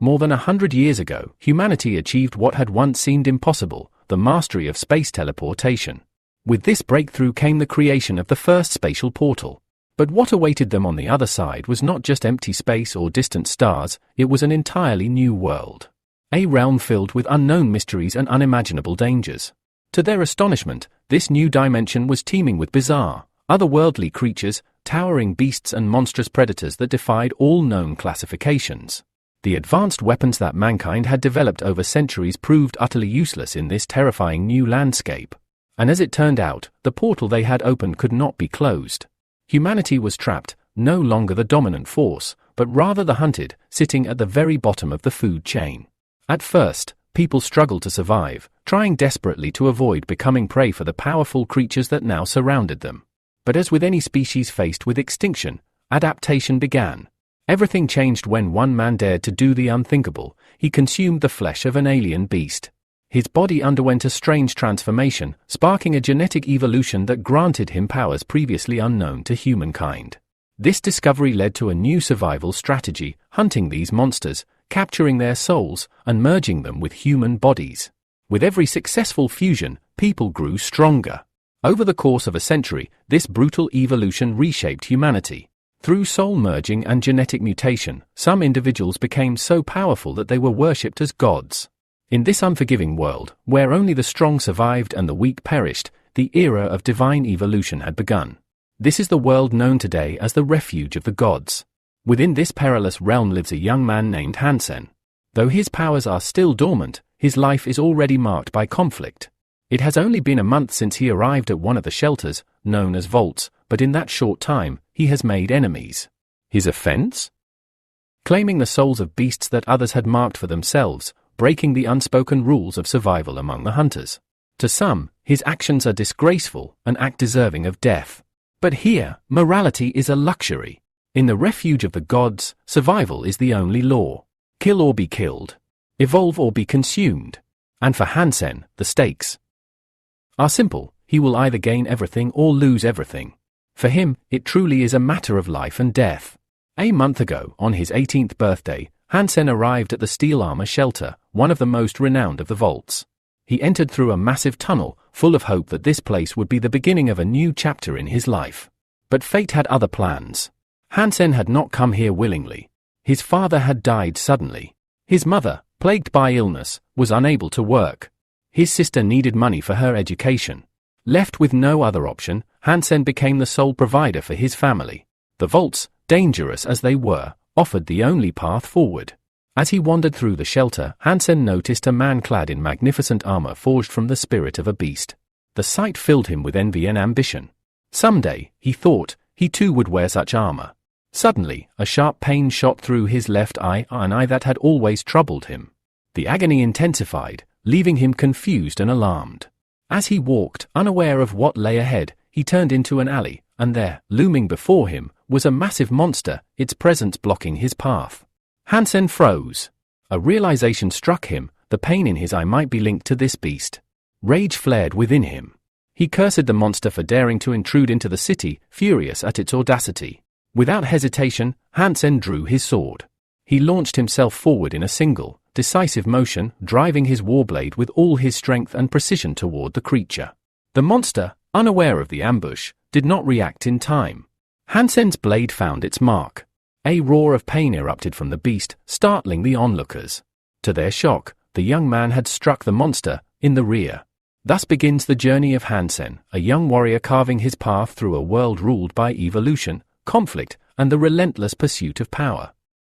More than 100 years ago, humanity achieved what had once seemed impossible, the mastery of space teleportation. With this breakthrough came the creation of the first spatial portal. But what awaited them on the other side was not just empty space or distant stars, it was an entirely new world. A realm filled with unknown mysteries and unimaginable dangers. To their astonishment, this new dimension was teeming with bizarre, otherworldly creatures, towering beasts and monstrous predators that defied all known classifications. The advanced weapons that mankind had developed over centuries proved utterly useless in this terrifying new landscape. And as it turned out, the portal they had opened could not be closed. Humanity was trapped, no longer the dominant force, but rather the hunted, sitting at the very bottom of the food chain. At first, people struggled to survive, trying desperately to avoid becoming prey for the powerful creatures that now surrounded them. But as with any species faced with extinction, adaptation began. Everything changed when one man dared to do the unthinkable. He consumed the flesh of an alien beast. His body underwent a strange transformation, sparking a genetic evolution that granted him powers previously unknown to humankind. This discovery led to a new survival strategy, hunting these monsters, capturing their souls, and merging them with human bodies. With every successful fusion, people grew stronger. Over the course of a century, this brutal evolution reshaped humanity. Through soul merging and genetic mutation, some individuals became so powerful that they were worshipped as gods. In this unforgiving world, where only the strong survived and the weak perished, the era of divine evolution had begun. This is the world known today as the refuge of the gods. Within this perilous realm lives a young man named Hansen. Though his powers are still dormant, his life is already marked by conflict. It has only been a month since he arrived at one of the shelters, known as vaults, but in that short time, he has made enemies. His offense? Claiming the souls of beasts that others had marked for themselves, breaking the unspoken rules of survival among the hunters. To some, his actions are disgraceful, an act deserving of death. But here, morality is a luxury. In the refuge of the gods, survival is the only law. Kill or be killed. Evolve or be consumed. And for Hansen, the stakes are simple. He will either gain everything or lose everything. For him, it truly is a matter of life and death. A month ago, on his 18th birthday, Hansen arrived at the Steel Armor Shelter, one of the most renowned of the vaults. He entered through a massive tunnel, full of hope that this place would be the beginning of a new chapter in his life. But fate had other plans. Hansen had not come here willingly. His father had died suddenly. His mother, plagued by illness, was unable to work. His sister needed money for her education. Left with no other option, Hansen became the sole provider for his family. The vaults, dangerous as they were, offered the only path forward. As he wandered through the shelter, Hansen noticed a man clad in magnificent armor forged from the spirit of a beast. The sight filled him with envy and ambition. Someday, he thought, he too would wear such armor. Suddenly, a sharp pain shot through his left eye, an eye that had always troubled him. The agony intensified, leaving him confused and alarmed. As he walked, unaware of what lay ahead, he turned into an alley, and there, looming before him, was a massive monster, its presence blocking his path. Hansen froze. A realization struck him, the pain in his eye might be linked to this beast. Rage flared within him. He cursed the monster for daring to intrude into the city, furious at its audacity. Without hesitation, Hansen drew his sword. He launched himself forward in a single, decisive motion, driving his warblade with all his strength and precision toward the creature. The monster, unaware of the ambush, did not react in time. Hansen's blade found its mark. A roar of pain erupted from the beast, startling the onlookers. To their shock, the young man had struck the monster in the rear. Thus begins the journey of Hansen, a young warrior carving his path through a world ruled by evolution, conflict, and the relentless pursuit of power.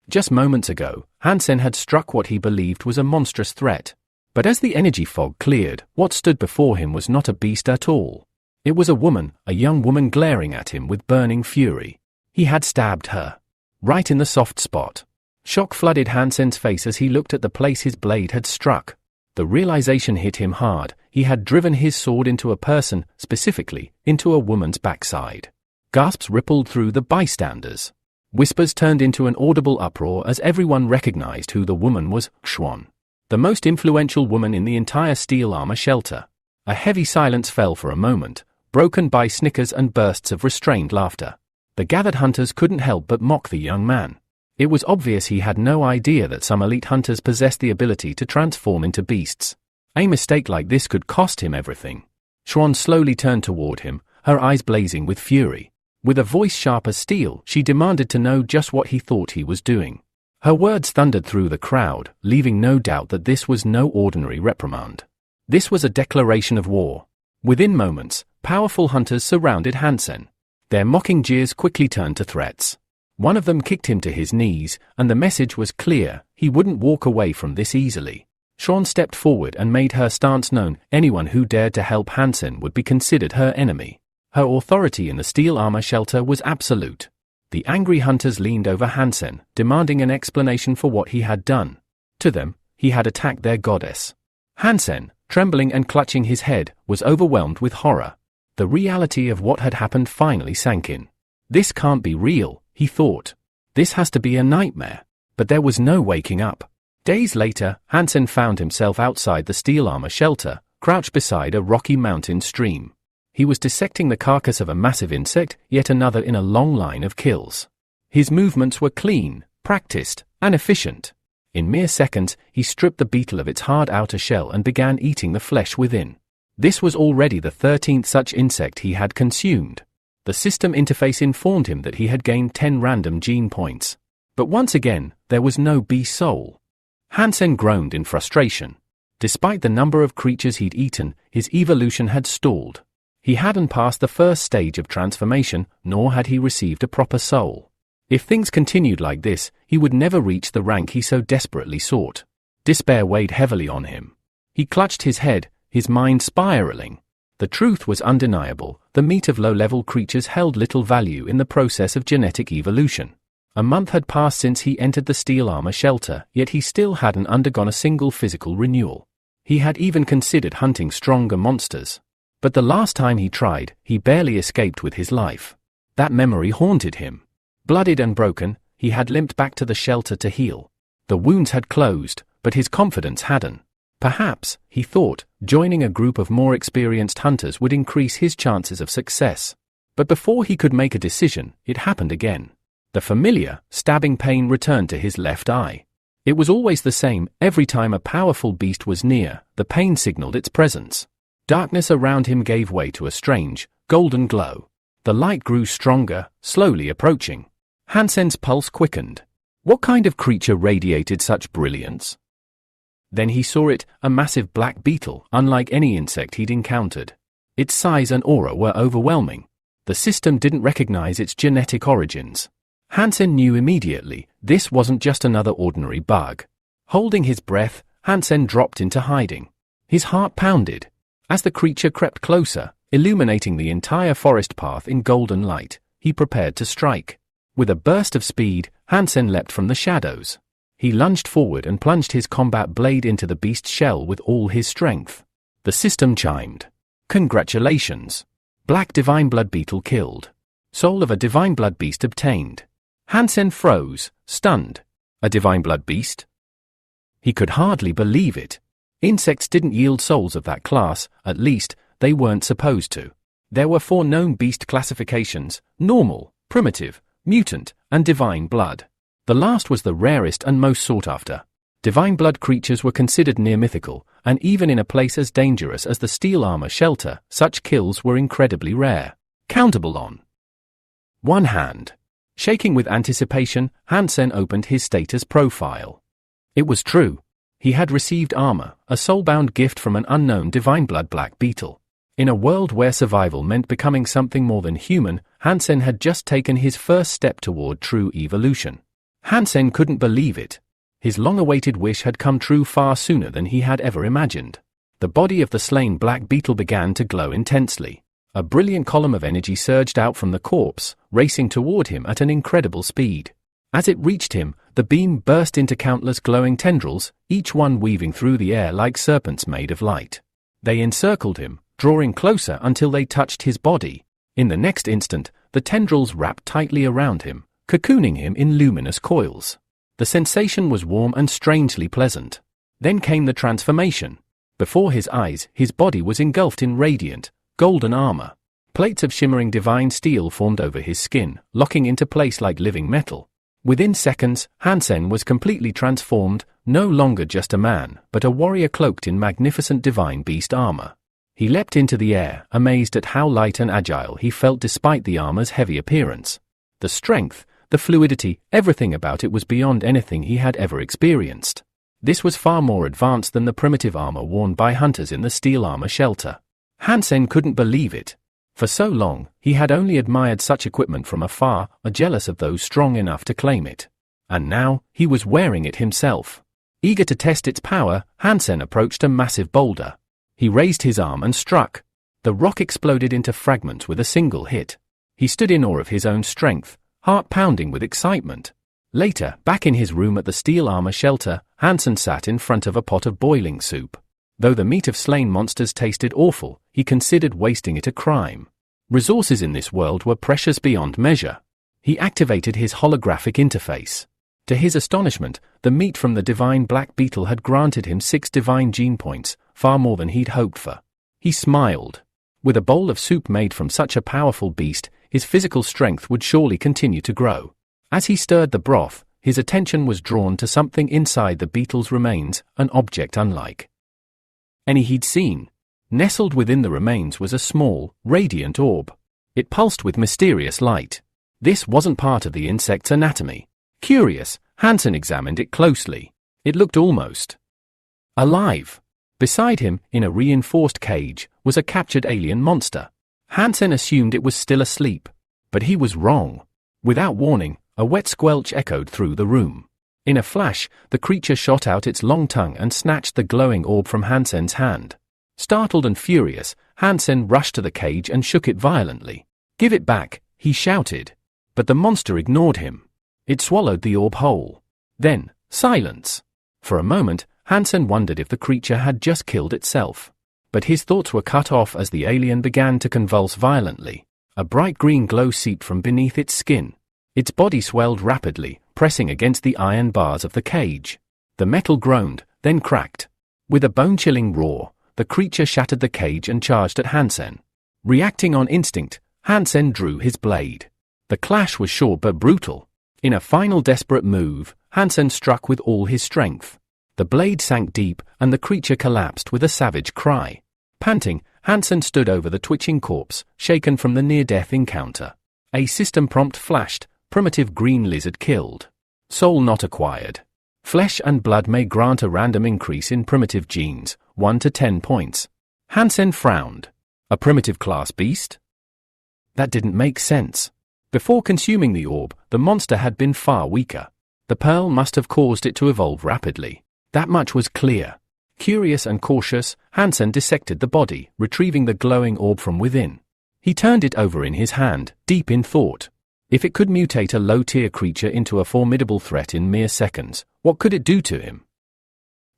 Just moments ago, Hansen had struck what he believed was a monstrous threat. But as the energy fog cleared, what stood before him was not a beast at all. It was a woman, a young woman glaring at him with burning fury. He had stabbed her. Right in the soft spot. Shock flooded Hansen's face as he looked at the place his blade had struck. The realization hit him hard. He had driven his sword into a person, specifically, into a woman's backside. Gasps rippled through the bystanders. Whispers turned into an audible uproar as everyone recognized who the woman was, Xuan, the most influential woman in the entire Steel Armor Shelter. A heavy silence fell for a moment, broken by snickers and bursts of restrained laughter. The gathered hunters couldn't help but mock the young man. It was obvious he had no idea that some elite hunters possessed the ability to transform into beasts. A mistake like this could cost him everything. Xuan slowly turned toward him, her eyes blazing with fury. With a voice sharp as steel, she demanded to know just what he thought he was doing. Her words thundered through the crowd, leaving no doubt that this was no ordinary reprimand. This was a declaration of war. Within moments, powerful hunters surrounded Hansen. Their mocking jeers quickly turned to threats. One of them kicked him to his knees, and the message was clear: he wouldn't walk away from this easily. Xuan stepped forward and made her stance known: anyone who dared to help Hansen would be considered her enemy. Her authority in the steel armor shelter was absolute. The angry hunters leaned over Hansen, demanding an explanation for what he had done. To them, he had attacked their goddess. Hansen, trembling and clutching his head, was overwhelmed with horror. The reality of what had happened finally sank in. This can't be real, he thought. This has to be a nightmare. But there was no waking up. Days later, Hansen found himself outside the steel armor shelter, crouched beside a rocky mountain stream. He was dissecting the carcass of a massive insect, yet another in a long line of kills. His movements were clean, practiced, and efficient. In mere seconds, he stripped the beetle of its hard outer shell and began eating the flesh within. This was already the 13th such insect he had consumed. The system interface informed him that he had gained 10 random gene points. But once again, there was no beast soul. Hansen groaned in frustration. Despite the number of creatures he'd eaten, his evolution had stalled. He hadn't passed the first stage of transformation, nor had he received a proper soul. If things continued like this, he would never reach the rank he so desperately sought. Despair weighed heavily on him. He clutched his head, his mind spiraling. The truth was undeniable: the meat of low-level creatures held little value in the process of genetic evolution. A month had passed since he entered the steel armor shelter, yet he still hadn't undergone a single physical renewal. He had even considered hunting stronger monsters. But the last time he tried, he barely escaped with his life. That memory haunted him. Bloodied and broken, he had limped back to the shelter to heal. The wounds had closed, but his confidence hadn't. Perhaps, he thought, joining a group of more experienced hunters would increase his chances of success. But before he could make a decision, it happened again. The familiar, stabbing pain returned to his left eye. It was always the same: every time a powerful beast was near, the pain signaled its presence. Darkness around him gave way to a strange, golden glow. The light grew stronger, slowly approaching. Hansen's pulse quickened. What kind of creature radiated such brilliance? Then he saw it, a massive black beetle, unlike any insect he'd encountered. Its size and aura were overwhelming. The system didn't recognize its genetic origins. Hansen knew immediately, this wasn't just another ordinary bug. Holding his breath, Hansen dropped into hiding. His heart pounded. As the creature crept closer, illuminating the entire forest path in golden light, he prepared to strike. With a burst of speed, Hansen leapt from the shadows. He lunged forward and plunged his combat blade into the beast's shell with all his strength. The system chimed. Congratulations! Black Divine Blood Beetle killed. Soul of a Divine Blood Beast obtained. Hansen froze, stunned. A Divine Blood Beast? He could hardly believe it. Insects didn't yield souls of that class, at least, they weren't supposed to. There were 4 known beast classifications: normal, primitive, mutant, and divine blood. The last was the rarest and most sought after. Divine blood creatures were considered near mythical, and even in a place as dangerous as the steel armor shelter, such kills were incredibly rare. Countable on one hand. Shaking with anticipation, Hansen opened his status profile. It was true. He had received armor, a soulbound gift from an unknown divine blood black beetle. In a world where survival meant becoming something more than human, Hansen had just taken his first step toward true evolution. Hansen couldn't believe it. His long-awaited wish had come true far sooner than he had ever imagined. The body of the slain black beetle began to glow intensely. A brilliant column of energy surged out from the corpse, racing toward him at an incredible speed. As it reached him, the beam burst into countless glowing tendrils, each one weaving through the air like serpents made of light. They encircled him, drawing closer until they touched his body. In the next instant, the tendrils wrapped tightly around him, cocooning him in luminous coils. The sensation was warm and strangely pleasant. Then came the transformation. Before his eyes, his body was engulfed in radiant, golden armor. Plates of shimmering divine steel formed over his skin, locking into place like living metal. Within seconds, Hansen was completely transformed, no longer just a man, but a warrior cloaked in magnificent divine beast armor. He leapt into the air, amazed at how light and agile he felt despite the armor's heavy appearance. The strength, the fluidity, everything about it was beyond anything he had ever experienced. This was far more advanced than the primitive armor worn by hunters in the steel armor shelter. Hansen couldn't believe it. For so long, he had only admired such equipment from afar, jealous of those strong enough to claim it. And now, he was wearing it himself. Eager to test its power, Hansen approached a massive boulder. He raised his arm and struck. The rock exploded into fragments with a single hit. He stood in awe of his own strength, heart pounding with excitement. Later, back in his room at the steel armor shelter, Hansen sat in front of a pot of boiling soup. Though the meat of slain monsters tasted awful, he considered wasting it a crime. Resources in this world were precious beyond measure. He activated his holographic interface. To his astonishment, the meat from the divine black beetle had granted him 6 divine gene points, far more than he'd hoped for. He smiled. With a bowl of soup made from such a powerful beast, his physical strength would surely continue to grow. As he stirred the broth, his attention was drawn to something inside the beetle's remains, an object unlike any he'd seen. Nestled within the remains was a small, radiant orb. It pulsed with mysterious light. This wasn't part of the insect's anatomy. Curious, Hansen examined it closely. It looked almost alive. Beside him, in a reinforced cage, was a captured alien monster. Hansen assumed it was still asleep. But he was wrong. Without warning, a wet squelch echoed through the room. In a flash, the creature shot out its long tongue and snatched the glowing orb from Hansen's hand. Startled and furious, Hansen rushed to the cage and shook it violently. "Give it back," he shouted. But the monster ignored him. It swallowed the orb whole. Then, silence. For a moment, Hansen wondered if the creature had just killed itself. But his thoughts were cut off as the alien began to convulse violently. A bright green glow seeped from beneath its skin. Its body swelled rapidly, pressing against the iron bars of the cage. The metal groaned, then cracked. With a bone-chilling roar, the creature shattered the cage and charged at Hansen. Reacting on instinct, Hansen drew his blade. The clash was short but brutal. In a final desperate move, Hansen struck with all his strength. The blade sank deep, and the creature collapsed with a savage cry. Panting, Hansen stood over the twitching corpse, shaken from the near-death encounter. A system prompt flashed: primitive green lizard killed. Soul not acquired. Flesh and blood may grant a random increase in primitive genes, 1 to 10 points. Hansen frowned. A primitive class beast? That didn't make sense. Before consuming the orb, the monster had been far weaker. The pearl must have caused it to evolve rapidly. That much was clear. Curious and cautious, Hansen dissected the body, retrieving the glowing orb from within. He turned it over in his hand, deep in thought. If it could mutate a low-tier creature into a formidable threat in mere seconds, what could it do to him?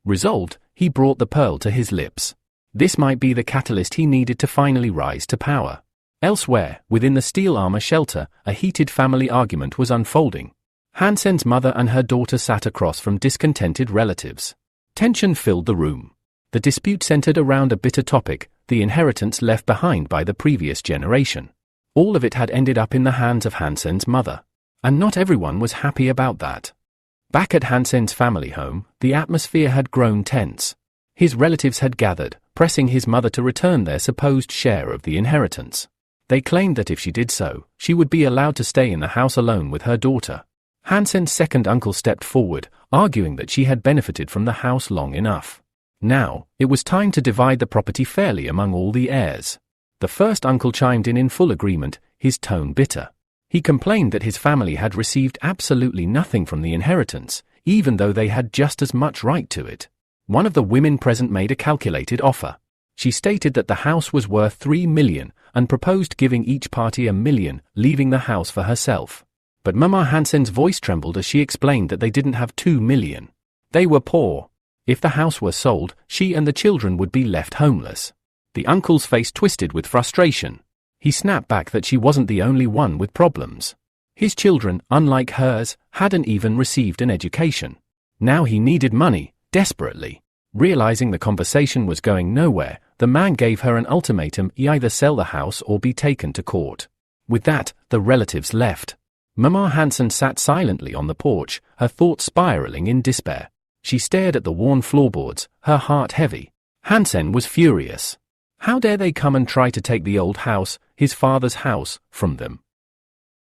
Resolved, he brought the pearl to his lips. This might be the catalyst he needed to finally rise to power. Elsewhere, within the steel armor shelter, a heated family argument was unfolding. Hansen's mother and her daughter sat across from discontented relatives. Tension filled the room. The dispute centered around a bitter topic: the inheritance left behind by the previous generation. All of it had ended up in the hands of Hansen's mother. And not everyone was happy about that. Back at Hansen's family home, the atmosphere had grown tense. His relatives had gathered, pressing his mother to return their supposed share of the inheritance. They claimed that if she did so, she would be allowed to stay in the house alone with her daughter. Hansen's second uncle stepped forward, arguing that she had benefited from the house long enough. Now, it was time to divide the property fairly among all the heirs. The first uncle chimed in full agreement, his tone bitter. He complained that his family had received absolutely nothing from the inheritance, even though they had just as much right to it. One of the women present made a calculated offer. She stated that the house was worth 3 million and proposed giving each party 1 million, leaving the house for herself. But Mama Hansen's voice trembled as she explained that they didn't have 2 million. They were poor. If the house were sold, she and the children would be left homeless. The uncle's face twisted with frustration. He snapped back that she wasn't the only one with problems. His children, unlike hers, hadn't even received an education. Now he needed money, desperately. Realizing the conversation was going nowhere, the man gave her an ultimatum: either sell the house or be taken to court. With that, the relatives left. Mama Hansen sat silently on the porch, her thoughts spiraling in despair. She stared at the worn floorboards, her heart heavy. Hansen was furious. How dare they come and try to take the old house, his father's house, from them?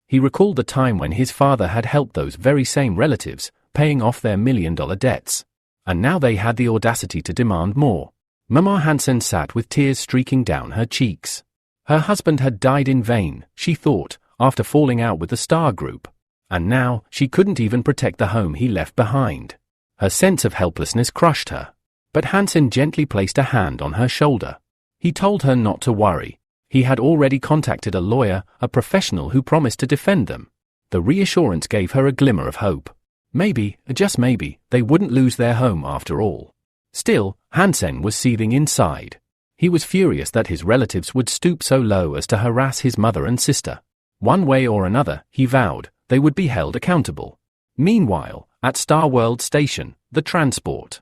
He recalled the time when his father had helped those very same relatives, paying off their million-dollar debts. And now they had the audacity to demand more. Mama Hansen sat with tears streaking down her cheeks. Her husband had died in vain, she thought, after falling out with the Star Group. And now, she couldn't even protect the home he left behind. Her sense of helplessness crushed her. But Hansen gently placed a hand on her shoulder. He told her not to worry. He had already contacted a lawyer, a professional who promised to defend them. The reassurance gave her a glimmer of hope. Maybe, just maybe, they wouldn't lose their home after all. Still, Hansen was seething inside. He was furious that his relatives would stoop so low as to harass his mother and sister. One way or another, he vowed, they would be held accountable. Meanwhile, at Star World Station, the transport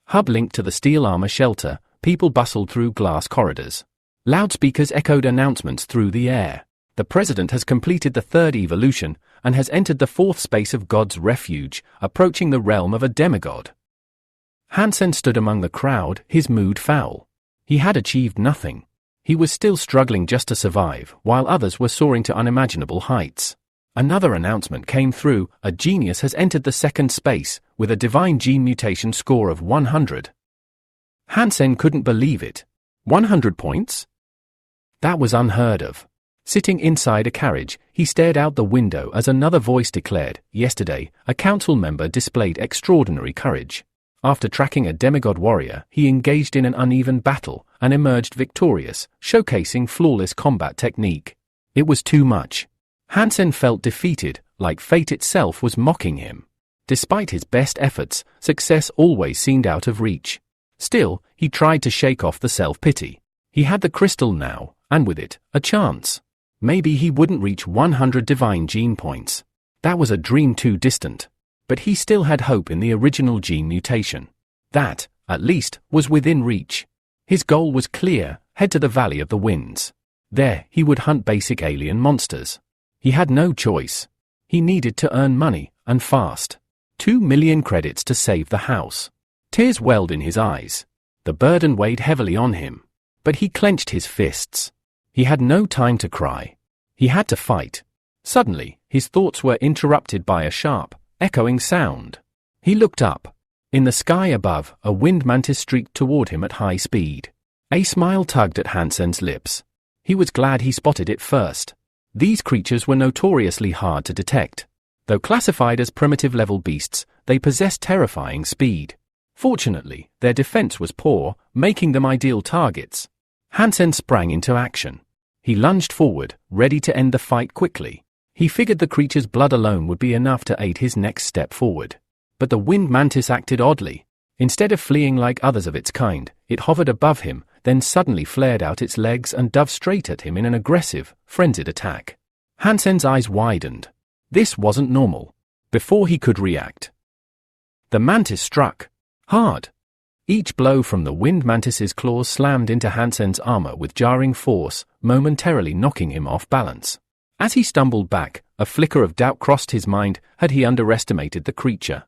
hub linked to the steel armor shelter, people bustled through glass corridors. Loudspeakers echoed announcements through the air. The president has completed the third evolution and has entered the fourth space of God's refuge, approaching the realm of a demigod. Hansen stood among the crowd, his mood foul. He had achieved nothing. He was still struggling just to survive, while others were soaring to unimaginable heights. Another announcement came through, a genius has entered the second space, with a divine gene mutation score of 100. Hansen couldn't believe it. 100 points? That was unheard of. Sitting inside a carriage, he stared out the window as another voice declared, yesterday, a council member displayed extraordinary courage. After tracking a demigod warrior, he engaged in an uneven battle and emerged victorious, showcasing flawless combat technique. It was too much. Hansen felt defeated, like fate itself was mocking him. Despite his best efforts, success always seemed out of reach. Still, he tried to shake off the self-pity. He had the crystal now, and with it, a chance. Maybe he wouldn't reach 100 divine gene points. That was a dream too distant. But he still had hope in the original gene mutation. That, at least, was within reach. His goal was clear, head to the Valley of the Winds. There, he would hunt basic alien monsters. He had no choice. He needed to earn money, and fast. 2 million credits to save the house. Tears welled in his eyes. The burden weighed heavily on him. But he clenched his fists. He had no time to cry. He had to fight. Suddenly, his thoughts were interrupted by a sharp, echoing sound. He looked up. In the sky above, a wind mantis streaked toward him at high speed. A smile tugged at Hansen's lips. He was glad he spotted it first. These creatures were notoriously hard to detect. Though classified as primitive-level beasts, they possessed terrifying speed. Fortunately, their defense was poor, making them ideal targets. Hansen sprang into action. He lunged forward, ready to end the fight quickly. He figured the creature's blood alone would be enough to aid his next step forward. But the wind mantis acted oddly. Instead of fleeing like others of its kind, it hovered above him, then suddenly flared out its legs and dove straight at him in an aggressive, frenzied attack. Hansen's eyes widened. This wasn't normal. Before he could react, the mantis struck. Hard. Each blow from the wind mantis's claws slammed into Hansen's armor with jarring force, momentarily knocking him off balance. As he stumbled back, a flicker of doubt crossed his mind. Had he underestimated the creature?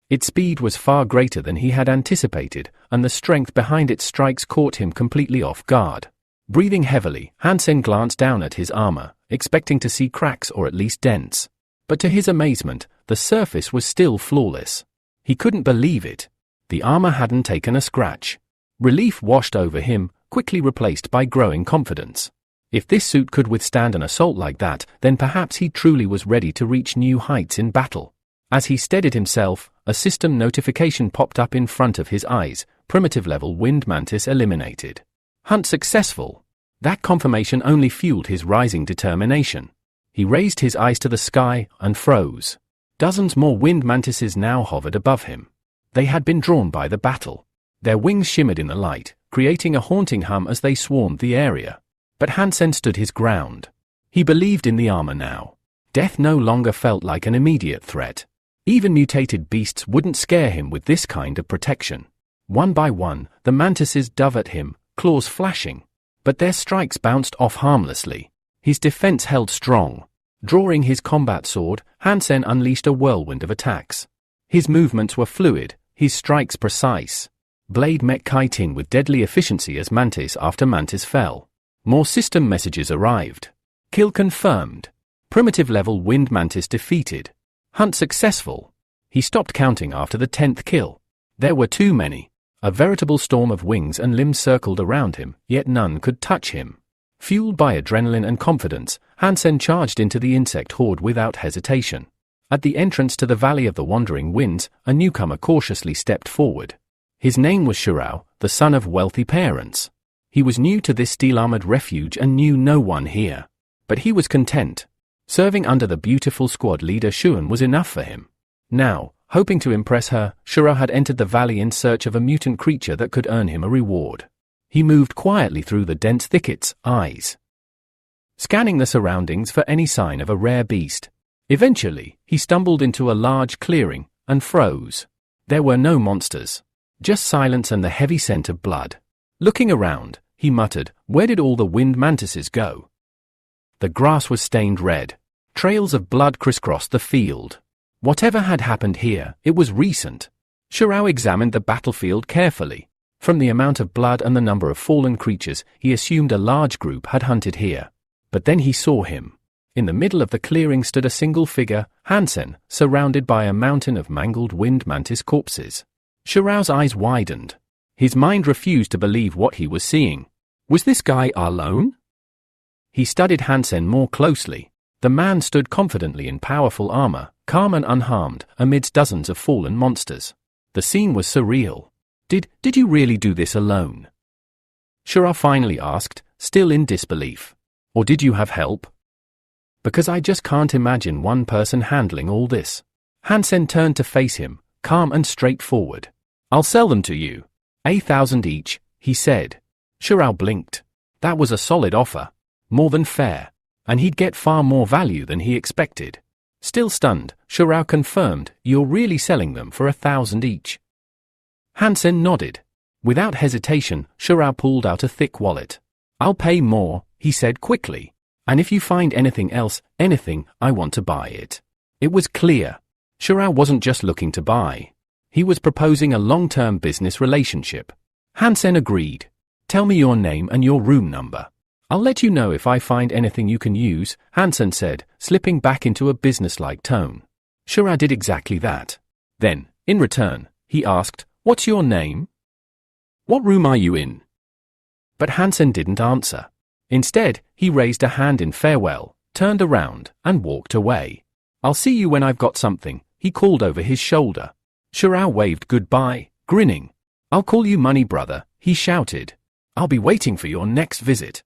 Its speed was far greater than he had anticipated, and the strength behind its strikes caught him completely off guard. Breathing heavily, Hansen glanced down at his armor, expecting to see cracks or at least dents. But to his amazement, the surface was still flawless. He couldn't believe it. The armor hadn't taken a scratch. Relief washed over him, quickly replaced by growing confidence. If this suit could withstand an assault like that, then perhaps he truly was ready to reach new heights in battle. As he steadied himself, a system notification popped up in front of his eyes. Primitive-level wind mantis eliminated. Hunt successful. That confirmation only fueled his rising determination. He raised his eyes to the sky and froze. Dozens more wind mantises now hovered above him. They had been drawn by the battle. Their wings shimmered in the light, creating a haunting hum as they swarmed the area. But Hansen stood his ground. He believed in the armor now. Death no longer felt like an immediate threat. Even mutated beasts wouldn't scare him with this kind of protection. One by one, the mantises dove at him, claws flashing. But their strikes bounced off harmlessly. His defense held strong. Drawing his combat sword, Hansen unleashed a whirlwind of attacks. His movements were fluid, his strikes precise. Blade met Kai Tin with deadly efficiency as mantis after mantis fell. More system messages arrived. Kill confirmed. Primitive level wind mantis defeated. Hunt successful. He stopped counting after the 10th kill. There were too many. A veritable storm of wings and limbs circled around him, yet none could touch him. Fueled by adrenaline and confidence, Hansen charged into the insect horde without hesitation. At the entrance to the Valley of the Wandering Winds, a newcomer cautiously stepped forward. His name was Shirao, the son of wealthy parents. He was new to this steel-armored refuge and knew no one here. But he was content. Serving under the beautiful squad leader Shuan was enough for him. Now, hoping to impress her, Shirao had entered the valley in search of a mutant creature that could earn him a reward. He moved quietly through the dense thickets, eyes scanning the surroundings for any sign of a rare beast. Eventually, he stumbled into a large clearing and froze. There were no monsters, just silence and the heavy scent of blood. Looking around, he muttered, "Where did all the wind mantises go?" The grass was stained red. Trails of blood crisscrossed the field. Whatever had happened here, it was recent. Shirao examined the battlefield carefully. From the amount of blood and the number of fallen creatures, he assumed a large group had hunted here. But then he saw him. In the middle of the clearing stood a single figure, Hansen, surrounded by a mountain of mangled wind mantis corpses. Shirao's eyes widened. His mind refused to believe what he was seeing. Was this guy alone? He studied Hansen more closely. The man stood confidently in powerful armor, calm and unharmed, amidst dozens of fallen monsters. The scene was surreal. Did you really do this alone? Shirao finally asked, still in disbelief. Or did you have help? Because I just can't imagine one person handling all this. Hansen turned to face him, calm and straightforward. I'll sell them to you. 1,000 each, he said. Shirao blinked. That was a solid offer. More than fair. And he'd get far more value than he expected. Still stunned, Shirao confirmed, "You're really selling them for 1,000 each." Hansen nodded. Without hesitation, Shirao pulled out a thick wallet. "I'll pay more," he said quickly. "And if you find anything else, anything, I want to buy it." It was clear. Shirao wasn't just looking to buy. He was proposing a long-term business relationship. Hansen agreed. "Tell me your name and your room number. I'll let you know if I find anything you can use," Hansen said, slipping back into a businesslike tone. Shirao did exactly that. Then, in return, he asked, "What's your name? What room are you in?" But Hansen didn't answer. Instead, he raised a hand in farewell, turned around, and walked away. "I'll see you when I've got something," he called over his shoulder. Shirao waved goodbye, grinning. "I'll call you money, brother," he shouted. "I'll be waiting for your next visit."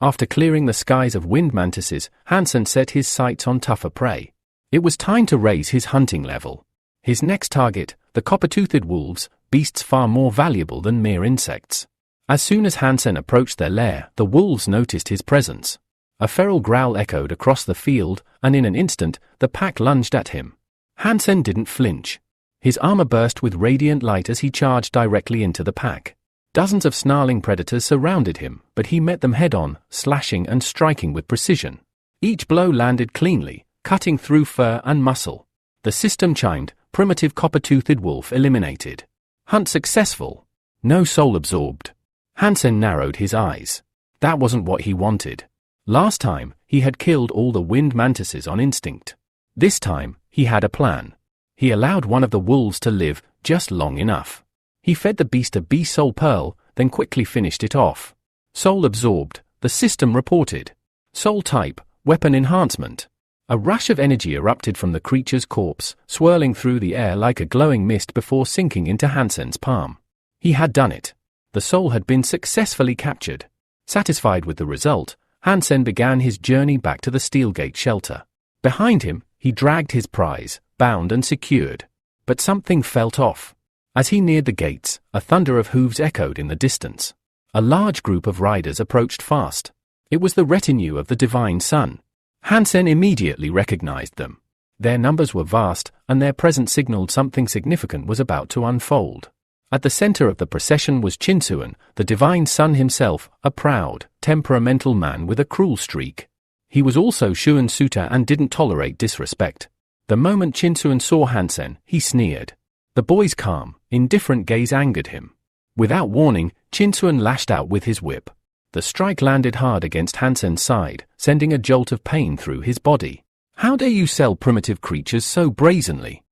After clearing the skies of wind mantises, Hansen set his sights on tougher prey. It was time to raise his hunting level. His next target, the copper-toothed wolves, beasts far more valuable than mere insects. As soon as Hansen approached their lair, the wolves noticed his presence. A feral growl echoed across the field, and in an instant, the pack lunged at him. Hansen didn't flinch. His armor burst with radiant light as he charged directly into the pack. Dozens of snarling predators surrounded him, but he met them head-on, slashing and striking with precision. Each blow landed cleanly, cutting through fur and muscle. The system chimed, "Primitive copper-toothed wolf eliminated. Hunt successful. No soul absorbed." Hansen narrowed his eyes. That wasn't what he wanted. Last time, he had killed all the wind mantises on instinct. This time, he had a plan. He allowed one of the wolves to live just long enough. He fed the beast a bee soul pearl, then quickly finished it off. Soul absorbed, the system reported. Soul type, weapon enhancement. A rush of energy erupted from the creature's corpse, swirling through the air like a glowing mist before sinking into Hansen's palm. He had done it. The soul had been successfully captured. Satisfied with the result, Hansen began his journey back to the Steelgate shelter. Behind him, he dragged his prize, bound and secured. But something felt off. As he neared the gates, a thunder of hooves echoed in the distance. A large group of riders approached fast. It was the retinue of the Divine Sun. Hansen immediately recognized them. Their numbers were vast, and their presence signaled something significant was about to unfold. At the center of the procession was Chinsuan, the Divine Sun himself, a proud, temperamental man with a cruel streak. He was also Shuan Suta and didn't tolerate disrespect. The moment Qinsuan saw Hansen, he sneered. The boy's calm, indifferent gaze angered him. Without warning, Qinsuan lashed out with his whip. The strike landed hard against Hansen's side, sending a jolt of pain through his body. "How dare you sell primitive creatures so brazenly?"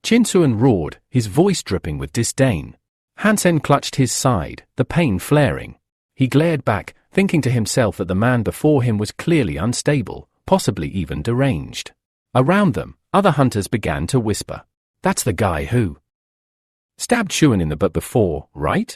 Qinsuan roared, his voice dripping with disdain. Hansen clutched his side, the pain flaring. He glared back, thinking to himself that the man before him was clearly unstable, possibly even deranged. Around them, other hunters began to whisper. "That's the guy who stabbed Shuan in the butt before, right?"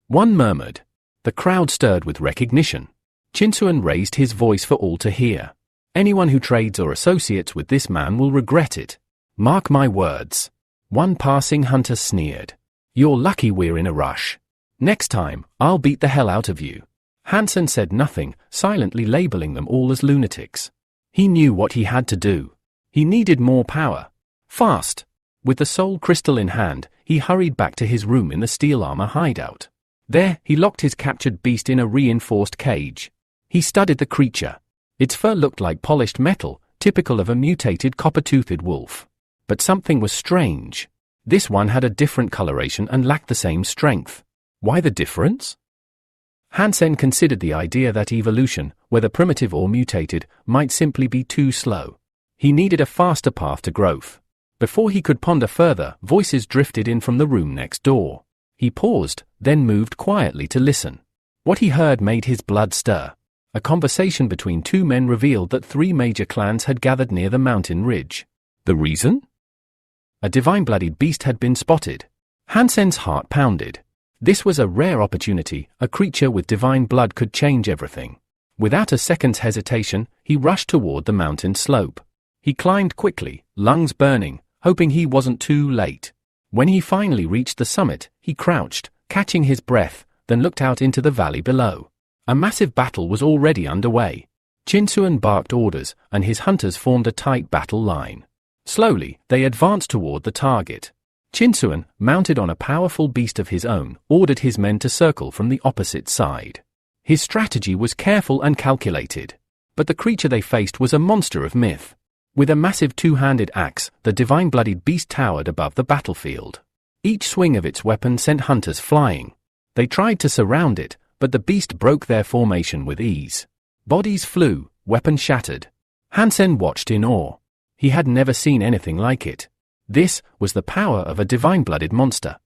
One murmured. The crowd stirred with recognition. Qinsuan raised his voice for all to hear. "Anyone who trades or associates with this man will regret it. Mark my words." One passing hunter sneered. "You're lucky we're in a rush. Next time, I'll beat the hell out of you." Hansen said nothing, silently labeling them all as lunatics. He knew what he had to do. He needed more power. Fast. With the soul crystal in hand, he hurried back to his room in the steel armor hideout. There, he locked his captured beast in a reinforced cage. He studied the creature. Its fur looked like polished metal, typical of a mutated copper-toothed wolf. But something was strange. This one had a different coloration and lacked the same strength. Why the difference? Hansen considered the idea that evolution, whether primitive or mutated, might simply be too slow. He needed a faster path to growth. Before he could ponder further, voices drifted in from the room next door. He paused, then moved quietly to listen. What he heard made his blood stir. A conversation between two men revealed that 3 major clans had gathered near the mountain ridge. The reason? A divine-blooded beast had been spotted. Hansen's heart pounded. This was a rare opportunity. A creature with divine blood could change everything. Without a second's hesitation, he rushed toward the mountain slope. He climbed quickly, lungs burning, hoping he wasn't too late. When he finally reached the summit, he crouched, catching his breath, then looked out into the valley below. A massive battle was already underway. Qinsuan barked orders, and his hunters formed a tight battle line. Slowly, they advanced toward the target. Qinsuan, mounted on a powerful beast of his own, ordered his men to circle from the opposite side. His strategy was careful and calculated. But the creature they faced was a monster of myth. With a massive 2-handed axe, the divine-blooded beast towered above the battlefield. Each swing of its weapon sent hunters flying. They tried to surround it, but the beast broke their formation with ease. Bodies flew, weapons shattered. Hansen watched in awe. He had never seen anything like it. This was the power of a divine-blooded monster.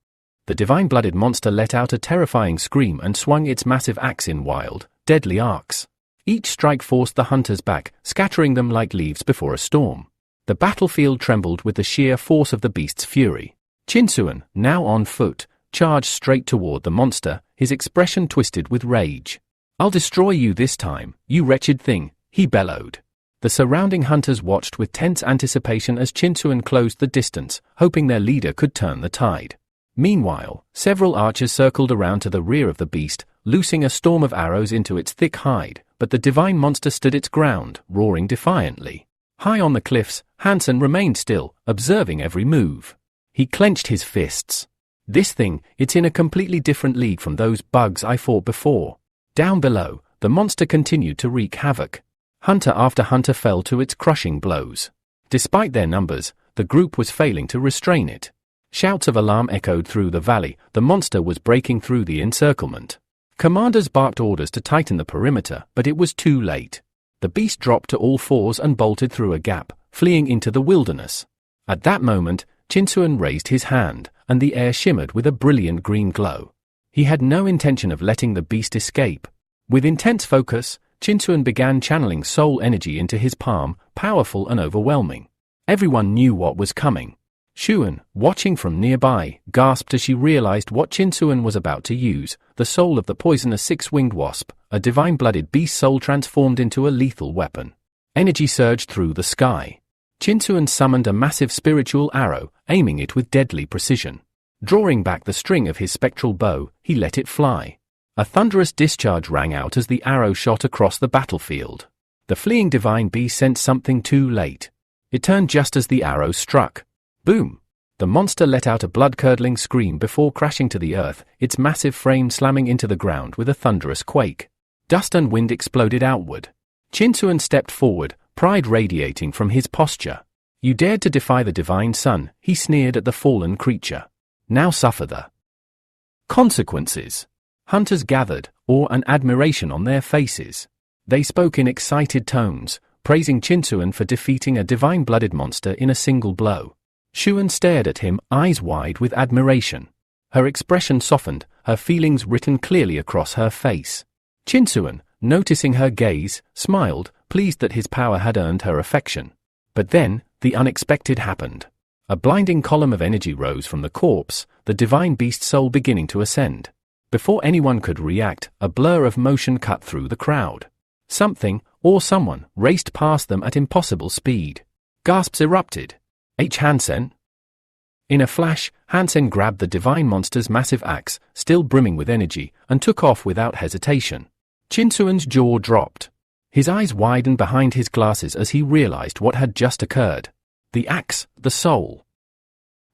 The divine-blooded monster let out a terrifying scream and swung its massive axe in wild, deadly arcs. Each strike forced the hunters back, scattering them like leaves before a storm. The battlefield trembled with the sheer force of the beast's fury. Qinsuan, now on foot, charged straight toward the monster, his expression twisted with rage. "I'll destroy you this time, you wretched thing," he bellowed. The surrounding hunters watched with tense anticipation as Qinsuan closed the distance, hoping their leader could turn the tide. Meanwhile, several archers circled around to the rear of the beast, loosing a storm of arrows into its thick hide, but the divine monster stood its ground, roaring defiantly. High on the cliffs, Hansen remained still, observing every move. He clenched his fists. "This thing, it's in a completely different league from those bugs I fought before." Down below, the monster continued to wreak havoc. Hunter after hunter fell to its crushing blows. Despite their numbers, the group was failing to restrain it. Shouts of alarm echoed through the valley. The monster was breaking through the encirclement. Commanders barked orders to tighten the perimeter, but it was too late. The beast dropped to all fours and bolted through a gap, fleeing into the wilderness. At that moment, Qinsuan raised his hand, and the air shimmered with a brilliant green glow. He had no intention of letting the beast escape. With intense focus, Qinsuan began channeling soul energy into his palm, powerful and overwhelming. Everyone knew what was coming. Shuan, watching from nearby, gasped as she realized what Qinsuan was about to use, the soul of the poisonous 6-winged wasp, a divine-blooded beast soul transformed into a lethal weapon. Energy surged through the sky. Qinsuan summoned a massive spiritual arrow, aiming it with deadly precision. Drawing back the string of his spectral bow, he let it fly. A thunderous discharge rang out as the arrow shot across the battlefield. The fleeing divine beast sensed something too late. It turned just as the arrow struck. Boom! The monster let out a blood-curdling scream before crashing to the earth, its massive frame slamming into the ground with a thunderous quake. Dust and wind exploded outward. Qinsuan stepped forward, pride radiating from his posture. You dared to defy the divine sun, he sneered at the fallen creature. Now suffer the consequences. Hunters gathered, awe and admiration on their faces. They spoke in excited tones, praising Qinsuan for defeating a divine-blooded monster in a single blow. Xuan stared at him, eyes wide with admiration. Her expression softened, her feelings written clearly across her face. Qinsuan, noticing her gaze, smiled, pleased that his power had earned her affection. But then, the unexpected happened. A blinding column of energy rose from the corpse, the divine beast soul beginning to ascend. Before anyone could react, a blur of motion cut through the crowd. Something, or someone, raced past them at impossible speed. Gasps erupted. Hansen? In a flash, Hansen grabbed the divine monster's massive axe, still brimming with energy, and took off without hesitation. Qinsuan's jaw dropped. His eyes widened behind his glasses as he realized what had just occurred. The axe, the soul.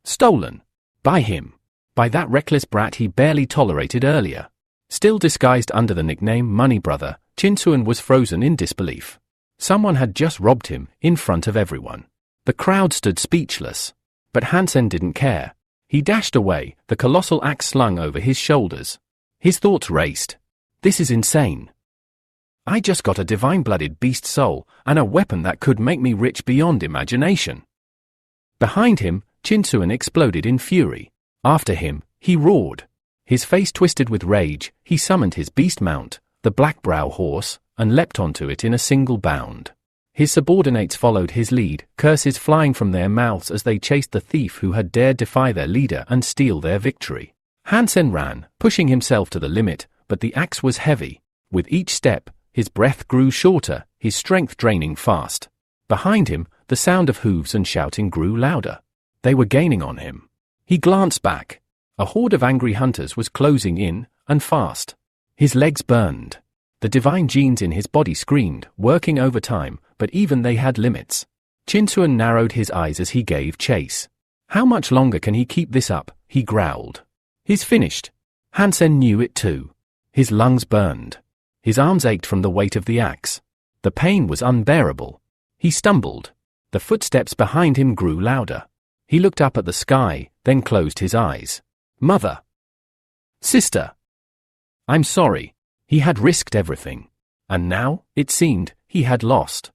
Stolen. By him. By that reckless brat he barely tolerated earlier. Still disguised under the nickname Money Brother, Qinsuan was frozen in disbelief. Someone had just robbed him, in front of everyone. The crowd stood speechless. But Hansen didn't care. He dashed away, the colossal axe slung over his shoulders. His thoughts raced. This is insane. I just got a divine-blooded beast soul, and a weapon that could make me rich beyond imagination. Behind him, Qinsuan exploded in fury. After him, he roared. His face twisted with rage, he summoned his beast mount, the Blackbrow horse, and leapt onto it in a single bound. His subordinates followed his lead, curses flying from their mouths as they chased the thief who had dared defy their leader and steal their victory. Hansen ran, pushing himself to the limit, but the axe was heavy. With each step, his breath grew shorter, his strength draining fast. Behind him, the sound of hooves and shouting grew louder. They were gaining on him. He glanced back. A horde of angry hunters was closing in, and fast. His legs burned. The divine genes in his body screamed, working overtime, but even they had limits. Qinsuan narrowed his eyes as he gave chase. How much longer can he keep this up? He growled. He's finished. Hansen knew it too. His lungs burned. His arms ached from the weight of the axe. The pain was unbearable. He stumbled. The footsteps behind him grew louder. He looked up at the sky, then closed his eyes. Mother. Sister. I'm sorry. He had risked everything. And now, it seemed, he had lost.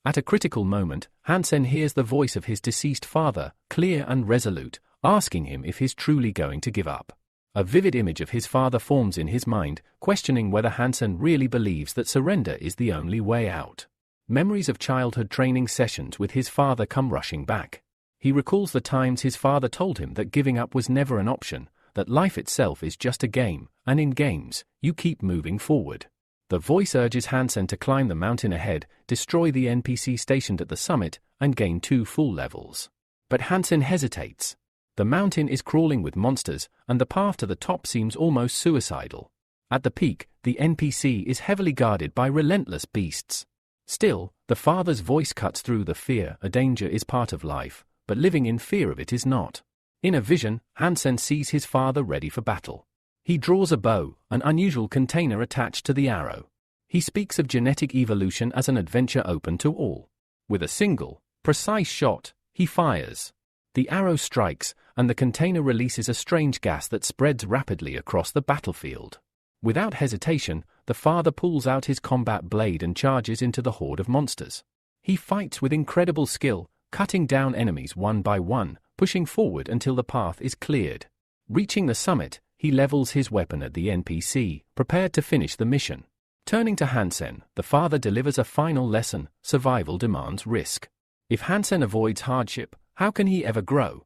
At a critical moment, Hansen hears the voice of his deceased father, clear and resolute, asking him if he's truly going to give up. A vivid image of his father forms in his mind, questioning whether Hansen really believes that surrender is the only way out. Memories of childhood training sessions with his father come rushing back. He recalls the times his father told him that giving up was never an option, that life itself is just a game, and in games, you keep moving forward. The voice urges Hansen to climb the mountain ahead, destroy the NPC stationed at the summit, and gain 2 full levels. But Hansen hesitates. The mountain is crawling with monsters, and the path to the top seems almost suicidal. At the peak, the NPC is heavily guarded by relentless beasts. Still, the father's voice cuts through the fear. A danger is part of life, but living in fear of it is not. In a vision, Hansen sees his father ready for battle. He draws a bow, an unusual container attached to the arrow. He speaks of genetic evolution as an adventure open to all. With a single, precise shot, he fires. The arrow strikes, and the container releases a strange gas that spreads rapidly across the battlefield. Without hesitation, the father pulls out his combat blade and charges into the horde of monsters. He fights with incredible skill, cutting down enemies one by one, pushing forward until the path is cleared. Reaching the summit, he levels his weapon at the NPC, prepared to finish the mission. Turning to Hansen, the father delivers a final lesson: survival demands risk. If Hansen avoids hardship, how can he ever grow?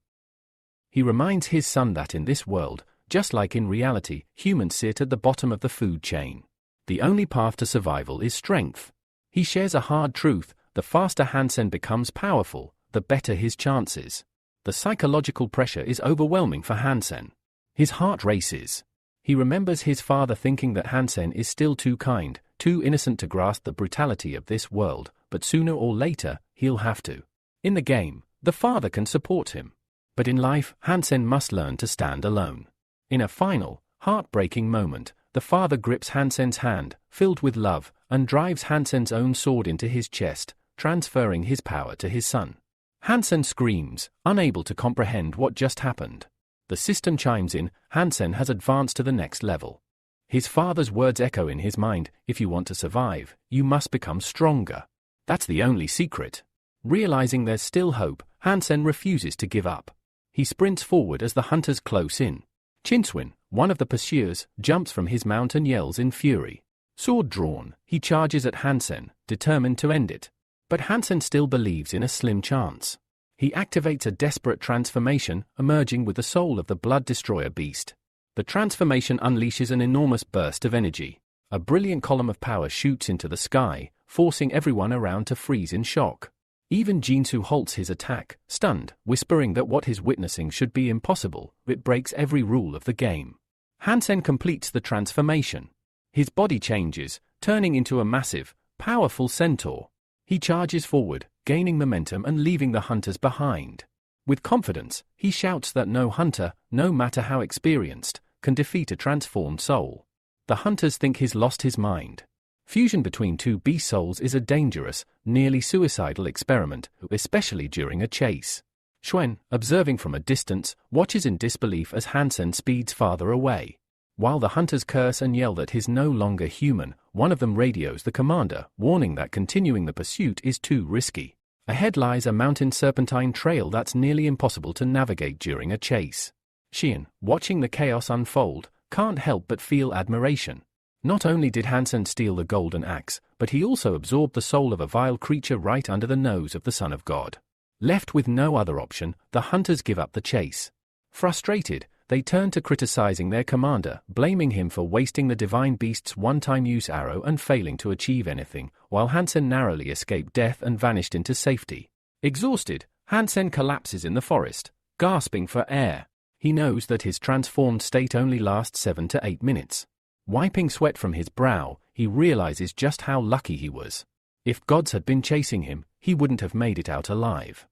He reminds his son that in this world, just like in reality, humans sit at the bottom of the food chain. The only path to survival is strength. He shares a hard truth: the faster Hansen becomes powerful, the better his chances. The psychological pressure is overwhelming for Hansen. His heart races. He remembers his father thinking that Hansen is still too kind, too innocent to grasp the brutality of this world, but sooner or later, he'll have to. In the game, the father can support him. But in life, Hansen must learn to stand alone. In a final, heartbreaking moment, the father grips Hansen's hand, filled with love, and drives Hansen's own sword into his chest, transferring his power to his son. Hansen screams, unable to comprehend what just happened. The system chimes in, Hansen has advanced to the next level. His father's words echo in his mind, if you want to survive, you must become stronger. That's the only secret. Realizing there's still hope, Hansen refuses to give up. He sprints forward as the hunters close in. Chinswin, one of the pursuers, jumps from his mount and yells in fury. Sword drawn, he charges at Hansen, determined to end it. But Hansen still believes in a slim chance. He activates a desperate transformation, emerging with the soul of the Blood Destroyer beast. The transformation unleashes an enormous burst of energy. A brilliant column of power shoots into the sky, forcing everyone around to freeze in shock. Even Jinsu halts his attack, stunned, whispering that what he's witnessing should be impossible. It breaks every rule of the game. Hansen completes the transformation. His body changes, turning into a massive, powerful centaur. He charges forward, gaining momentum and leaving the hunters behind. With confidence, he shouts that no hunter, no matter how experienced, can defeat a transformed soul. The hunters think he's lost his mind. Fusion between two beast souls is a dangerous, nearly suicidal experiment, especially during a chase. Xuan, observing from a distance, watches in disbelief as Hansen speeds farther away. While the hunters curse and yell that he's no longer human, one of them radios the commander, warning that continuing the pursuit is too risky. Ahead lies a mountain serpentine trail that's nearly impossible to navigate during a chase. Xian, watching the chaos unfold, can't help but feel admiration. Not only did Hansen steal the golden axe, but he also absorbed the soul of a vile creature right under the nose of the Son of God. Left with no other option, the hunters give up the chase. Frustrated, they turn to criticizing their commander, blaming him for wasting the divine beast's one-time use arrow and failing to achieve anything, while Hansen narrowly escaped death and vanished into safety. Exhausted, Hansen collapses in the forest, gasping for air. He knows that his transformed state only lasts 7 to 8 minutes. Wiping sweat from his brow, he realizes just how lucky he was. If gods had been chasing him, he wouldn't have made it out alive.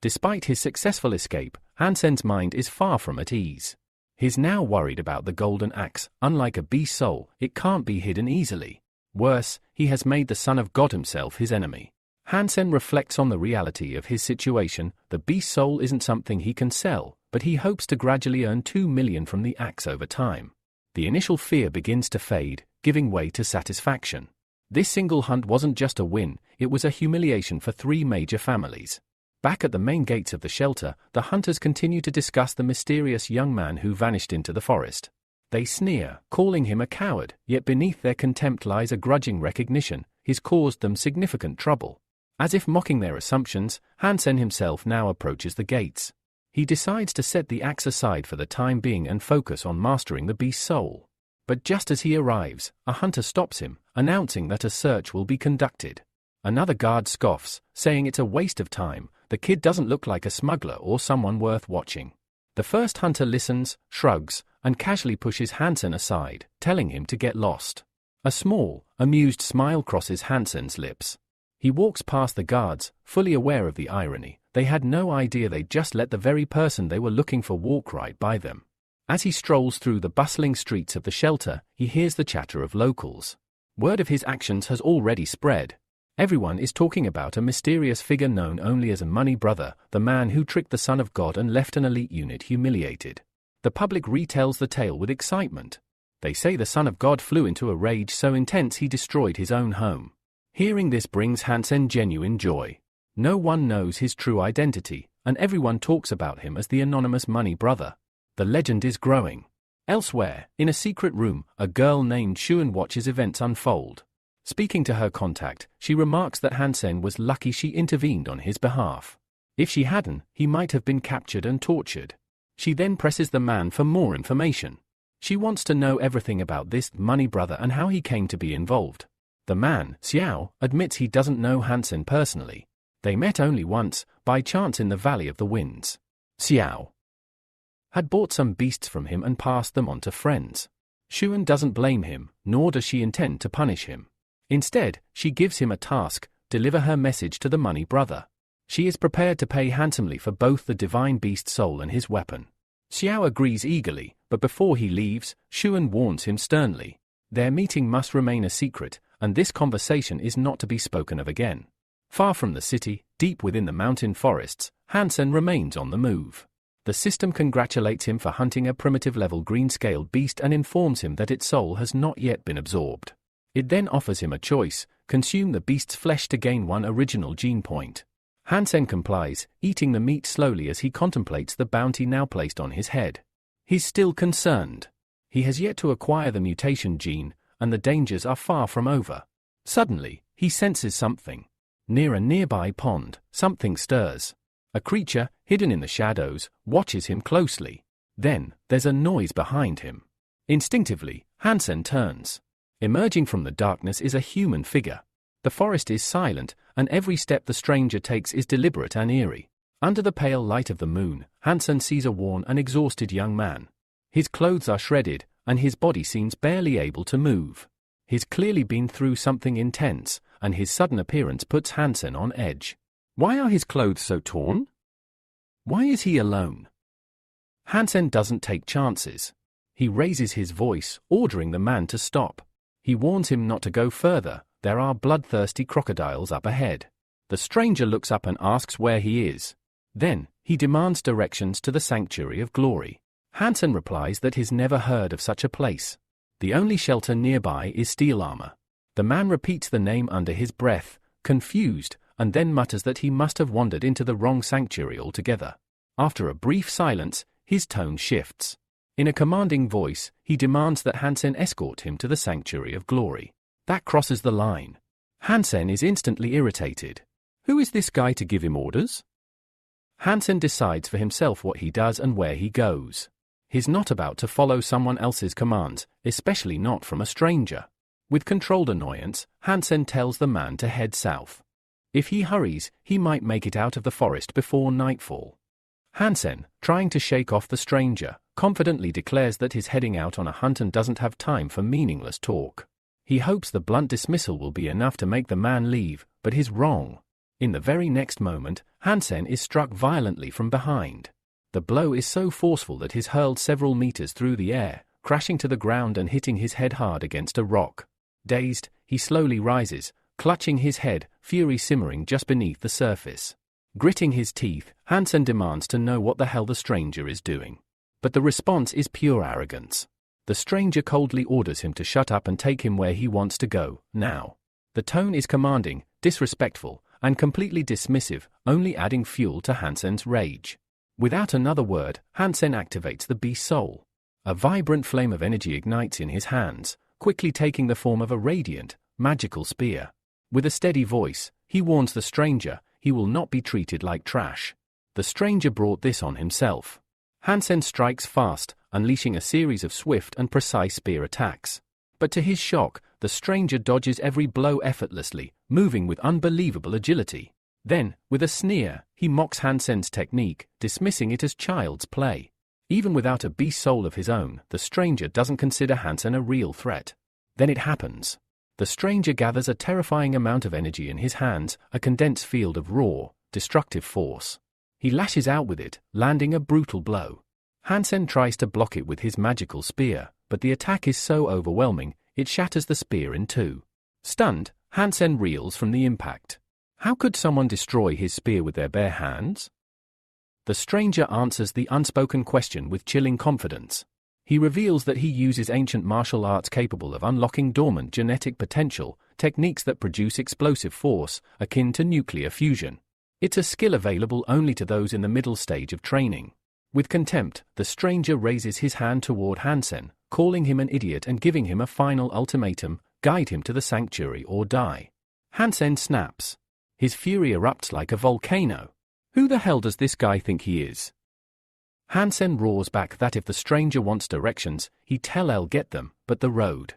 Despite his successful escape, Hansen's mind is far from at ease. He's now worried about the golden axe. Unlike a beast soul, it can't be hidden easily. Worse, he has made the Son of God himself his enemy. Hansen reflects on the reality of his situation. The beast soul isn't something he can sell, but he hopes to gradually earn 2 million from the axe over time. The initial fear begins to fade, giving way to satisfaction. This single hunt wasn't just a win, it was a humiliation for 3 major families. Back at the main gates of the shelter, the hunters continue to discuss the mysterious young man who vanished into the forest. They sneer, calling him a coward, yet beneath their contempt lies a grudging recognition. He's caused them significant trouble. As if mocking their assumptions, Hansen himself now approaches the gates. He decides to set the axe aside for the time being and focus on mastering the beast soul. But just as he arrives, a hunter stops him, announcing that a search will be conducted. Another guard scoffs, saying it's a waste of time. The kid doesn't look like a smuggler or someone worth watching. The first hunter listens, shrugs, and casually pushes Hansen aside, telling him to get lost. A small, amused smile crosses Hansen's lips. He walks past the guards, fully aware of the irony. They had no idea they'd just let the very person they were looking for walk right by them. As he strolls through the bustling streets of the shelter, he hears the chatter of locals. Word of his actions has already spread. Everyone is talking about a mysterious figure known only as a money brother, the man who tricked the Son of God and left an elite unit humiliated. The public retells the tale with excitement. They say the Son of God flew into a rage so intense he destroyed his own home. Hearing this brings Hansen genuine joy. No one knows his true identity, and everyone talks about him as the anonymous money brother. The legend is growing. Elsewhere, in a secret room, a girl named Xuan watches events unfold. Speaking to her contact, she remarks that Hansen was lucky she intervened on his behalf. If she hadn't, he might have been captured and tortured. She then presses the man for more information. She wants to know everything about this money brother and how he came to be involved. The man, Xiao, admits he doesn't know Hansen personally. They met only once, by chance in the Valley of the Winds. Xiao had bought some beasts from him and passed them on to friends. Xuan doesn't blame him, nor does she intend to punish him. Instead, she gives him a task: deliver her message to the money brother. She is prepared to pay handsomely for both the divine beast soul and his weapon. Xiao agrees eagerly, but before he leaves, Xuan warns him sternly. Their meeting must remain a secret, and this conversation is not to be spoken of again. Far from the city, deep within the mountain forests, Hansen remains on the move. The system congratulates him for hunting a primitive-level green-scaled beast and informs him that its soul has not yet been absorbed. It then offers him a choice: consume the beast's flesh to gain one original gene point. Hansen complies, eating the meat slowly as he contemplates the bounty now placed on his head. He's still concerned. He has yet to acquire the mutation gene, and the dangers are far from over. Suddenly, he senses something. Near a nearby pond, something stirs. A creature, hidden in the shadows, watches him closely. Then, there's a noise behind him. Instinctively, Hansen turns. Emerging from the darkness is a human figure. The forest is silent, and every step the stranger takes is deliberate and eerie. Under the pale light of the moon, Hansen sees a worn and exhausted young man. His clothes are shredded, and his body seems barely able to move. He's clearly been through something intense, and his sudden appearance puts Hansen on edge. Why are his clothes so torn? Why is he alone? Hansen doesn't take chances. He raises his voice, ordering the man to stop. He warns him not to go further. There are bloodthirsty crocodiles up ahead. The stranger looks up and asks where he is. Then, he demands directions to the Sanctuary of Glory. Hansen replies that he's never heard of such a place. The only shelter nearby is steel armor. The man repeats the name under his breath, confused, and then mutters that he must have wandered into the wrong sanctuary altogether. After a brief silence, his tone shifts. In a commanding voice, he demands that Hansen escort him to the Sanctuary of Glory. That crosses the line. Hansen is instantly irritated. Who is this guy to give him orders? Hansen decides for himself what he does and where he goes. He's not about to follow someone else's commands, especially not from a stranger. With controlled annoyance, Hansen tells the man to head south. If he hurries, he might make it out of the forest before nightfall. Hansen, trying to shake off the stranger, confidently declares that he's heading out on a hunt and doesn't have time for meaningless talk. He hopes the blunt dismissal will be enough to make the man leave, but he's wrong. In the very next moment, Hansen is struck violently from behind. The blow is so forceful that he's hurled several meters through the air, crashing to the ground and hitting his head hard against a rock. Dazed, he slowly rises, clutching his head, fury simmering just beneath the surface. Gritting his teeth, Hansen demands to know what the hell the stranger is doing. But the response is pure arrogance. The stranger coldly orders him to shut up and take him where he wants to go, now. The tone is commanding, disrespectful, and completely dismissive, only adding fuel to Hansen's rage. Without another word, Hansen activates the beast soul. A vibrant flame of energy ignites in his hands, quickly taking the form of a radiant, magical spear. With a steady voice, he warns the stranger he will not be treated like trash. The stranger brought this on himself. Hansen strikes fast, unleashing a series of swift and precise spear attacks. But to his shock, the stranger dodges every blow effortlessly, moving with unbelievable agility. Then, with a sneer, he mocks Hansen's technique, dismissing it as child's play. Even without a beast soul of his own, the stranger doesn't consider Hansen a real threat. Then it happens. The stranger gathers a terrifying amount of energy in his hands, a condensed field of raw, destructive force. He lashes out with it, landing a brutal blow. Hansen tries to block it with his magical spear, but the attack is so overwhelming, it shatters the spear in two. Stunned, Hansen reels from the impact. How could someone destroy his spear with their bare hands? The stranger answers the unspoken question with chilling confidence. He reveals that he uses ancient martial arts capable of unlocking dormant genetic potential, techniques that produce explosive force, akin to nuclear fusion. It's a skill available only to those in the middle stage of training. With contempt, the stranger raises his hand toward Hansen, calling him an idiot and giving him a final ultimatum: guide him to the sanctuary or die. Hansen snaps. His fury erupts like a volcano. Who the hell does this guy think he is? Hansen roars back that if the stranger wants directions, he'd tell El get them, but the road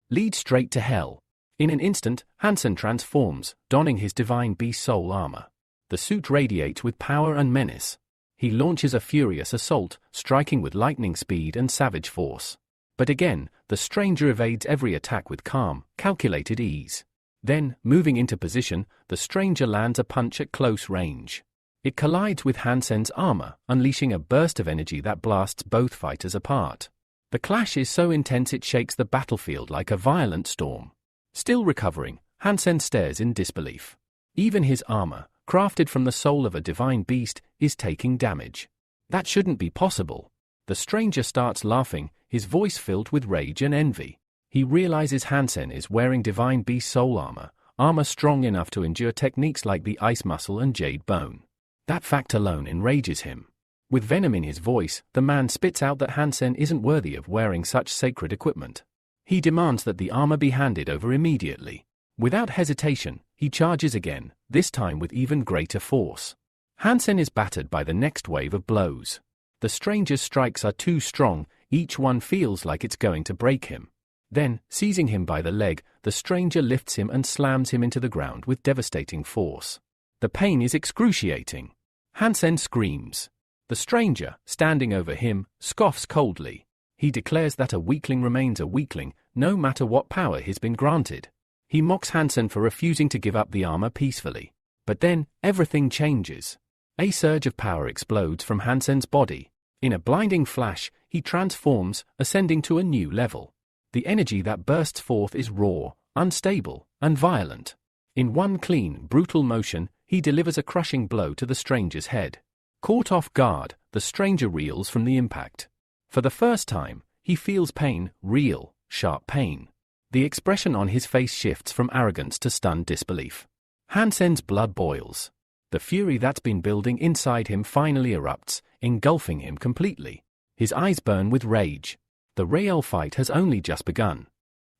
leads straight to hell. In an instant, Hansen transforms, donning his divine beast soul armor. The suit radiates with power and menace. He launches a furious assault, striking with lightning speed and savage force. But again, the stranger evades every attack with calm, calculated ease. Then, moving into position, the stranger lands a punch at close range. It collides with Hansen's armor, unleashing a burst of energy that blasts both fighters apart. The clash is so intense it shakes the battlefield like a violent storm. Still recovering, Hansen stares in disbelief. Even his armor, crafted from the soul of a divine beast, is taking damage. That shouldn't be possible. The stranger starts laughing, his voice filled with rage and envy. He realizes Hansen is wearing divine beast soul armor strong enough to endure techniques like the ice muscle and jade bone. That fact alone enrages him. With venom in his voice, the man spits out that Hansen isn't worthy of wearing such sacred equipment. He demands that the armor be handed over immediately. Without hesitation, he charges again, this time with even greater force. Hansen is battered by the next wave of blows. The stranger's strikes are too strong, each one feels like it's going to break him. Then, seizing him by the leg, the stranger lifts him and slams him into the ground with devastating force. The pain is excruciating. Hansen screams. The stranger, standing over him, scoffs coldly. He declares that a weakling remains a weakling, no matter what power he's been granted. He mocks Hansen for refusing to give up the armor peacefully. But then, everything changes. A surge of power explodes from Hansen's body. In a blinding flash, he transforms, ascending to a new level. The energy that bursts forth is raw, unstable, and violent. In one clean, brutal motion, he delivers a crushing blow to the stranger's head. Caught off guard, the stranger reels from the impact. For the first time, he feels pain, real, sharp pain. The expression on his face shifts from arrogance to stunned disbelief. Hansen's blood boils. The fury that's been building inside him finally erupts, engulfing him completely. His eyes burn with rage. The real fight has only just begun.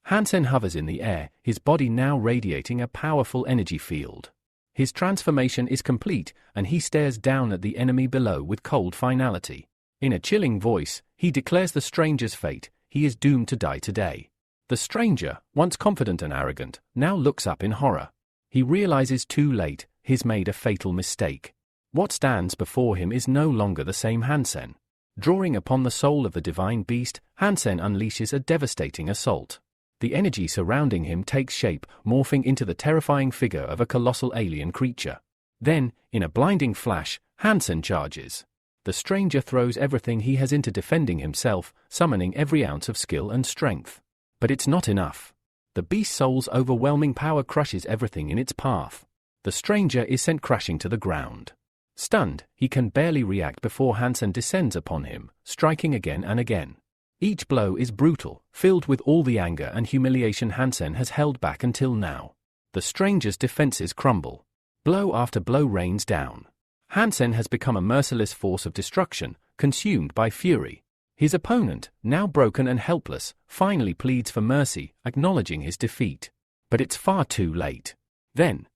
Hansen hovers in the air, his body now radiating a powerful energy field. His transformation is complete, and he stares down at the enemy below with cold finality. In a chilling voice, he declares the stranger's fate. He is doomed to die today. The stranger, once confident and arrogant, now looks up in horror. He realizes too late, he's made a fatal mistake. What stands before him is no longer the same Hansen. Drawing upon the soul of the divine beast, Hansen unleashes a devastating assault. The energy surrounding him takes shape, morphing into the terrifying figure of a colossal alien creature. Then, in a blinding flash, Hansen charges. The stranger throws everything he has into defending himself, summoning every ounce of skill and strength. But it's not enough. The beast soul's overwhelming power crushes everything in its path. The stranger is sent crashing to the ground. Stunned, he can barely react before Hansen descends upon him, striking again and again. Each blow is brutal, filled with all the anger and humiliation Hansen has held back until now. The stranger's defenses crumble. Blow after blow rains down. Hansen has become a merciless force of destruction, consumed by fury. His opponent, now broken and helpless, finally pleads for mercy, acknowledging his defeat. But it's far too late. Then,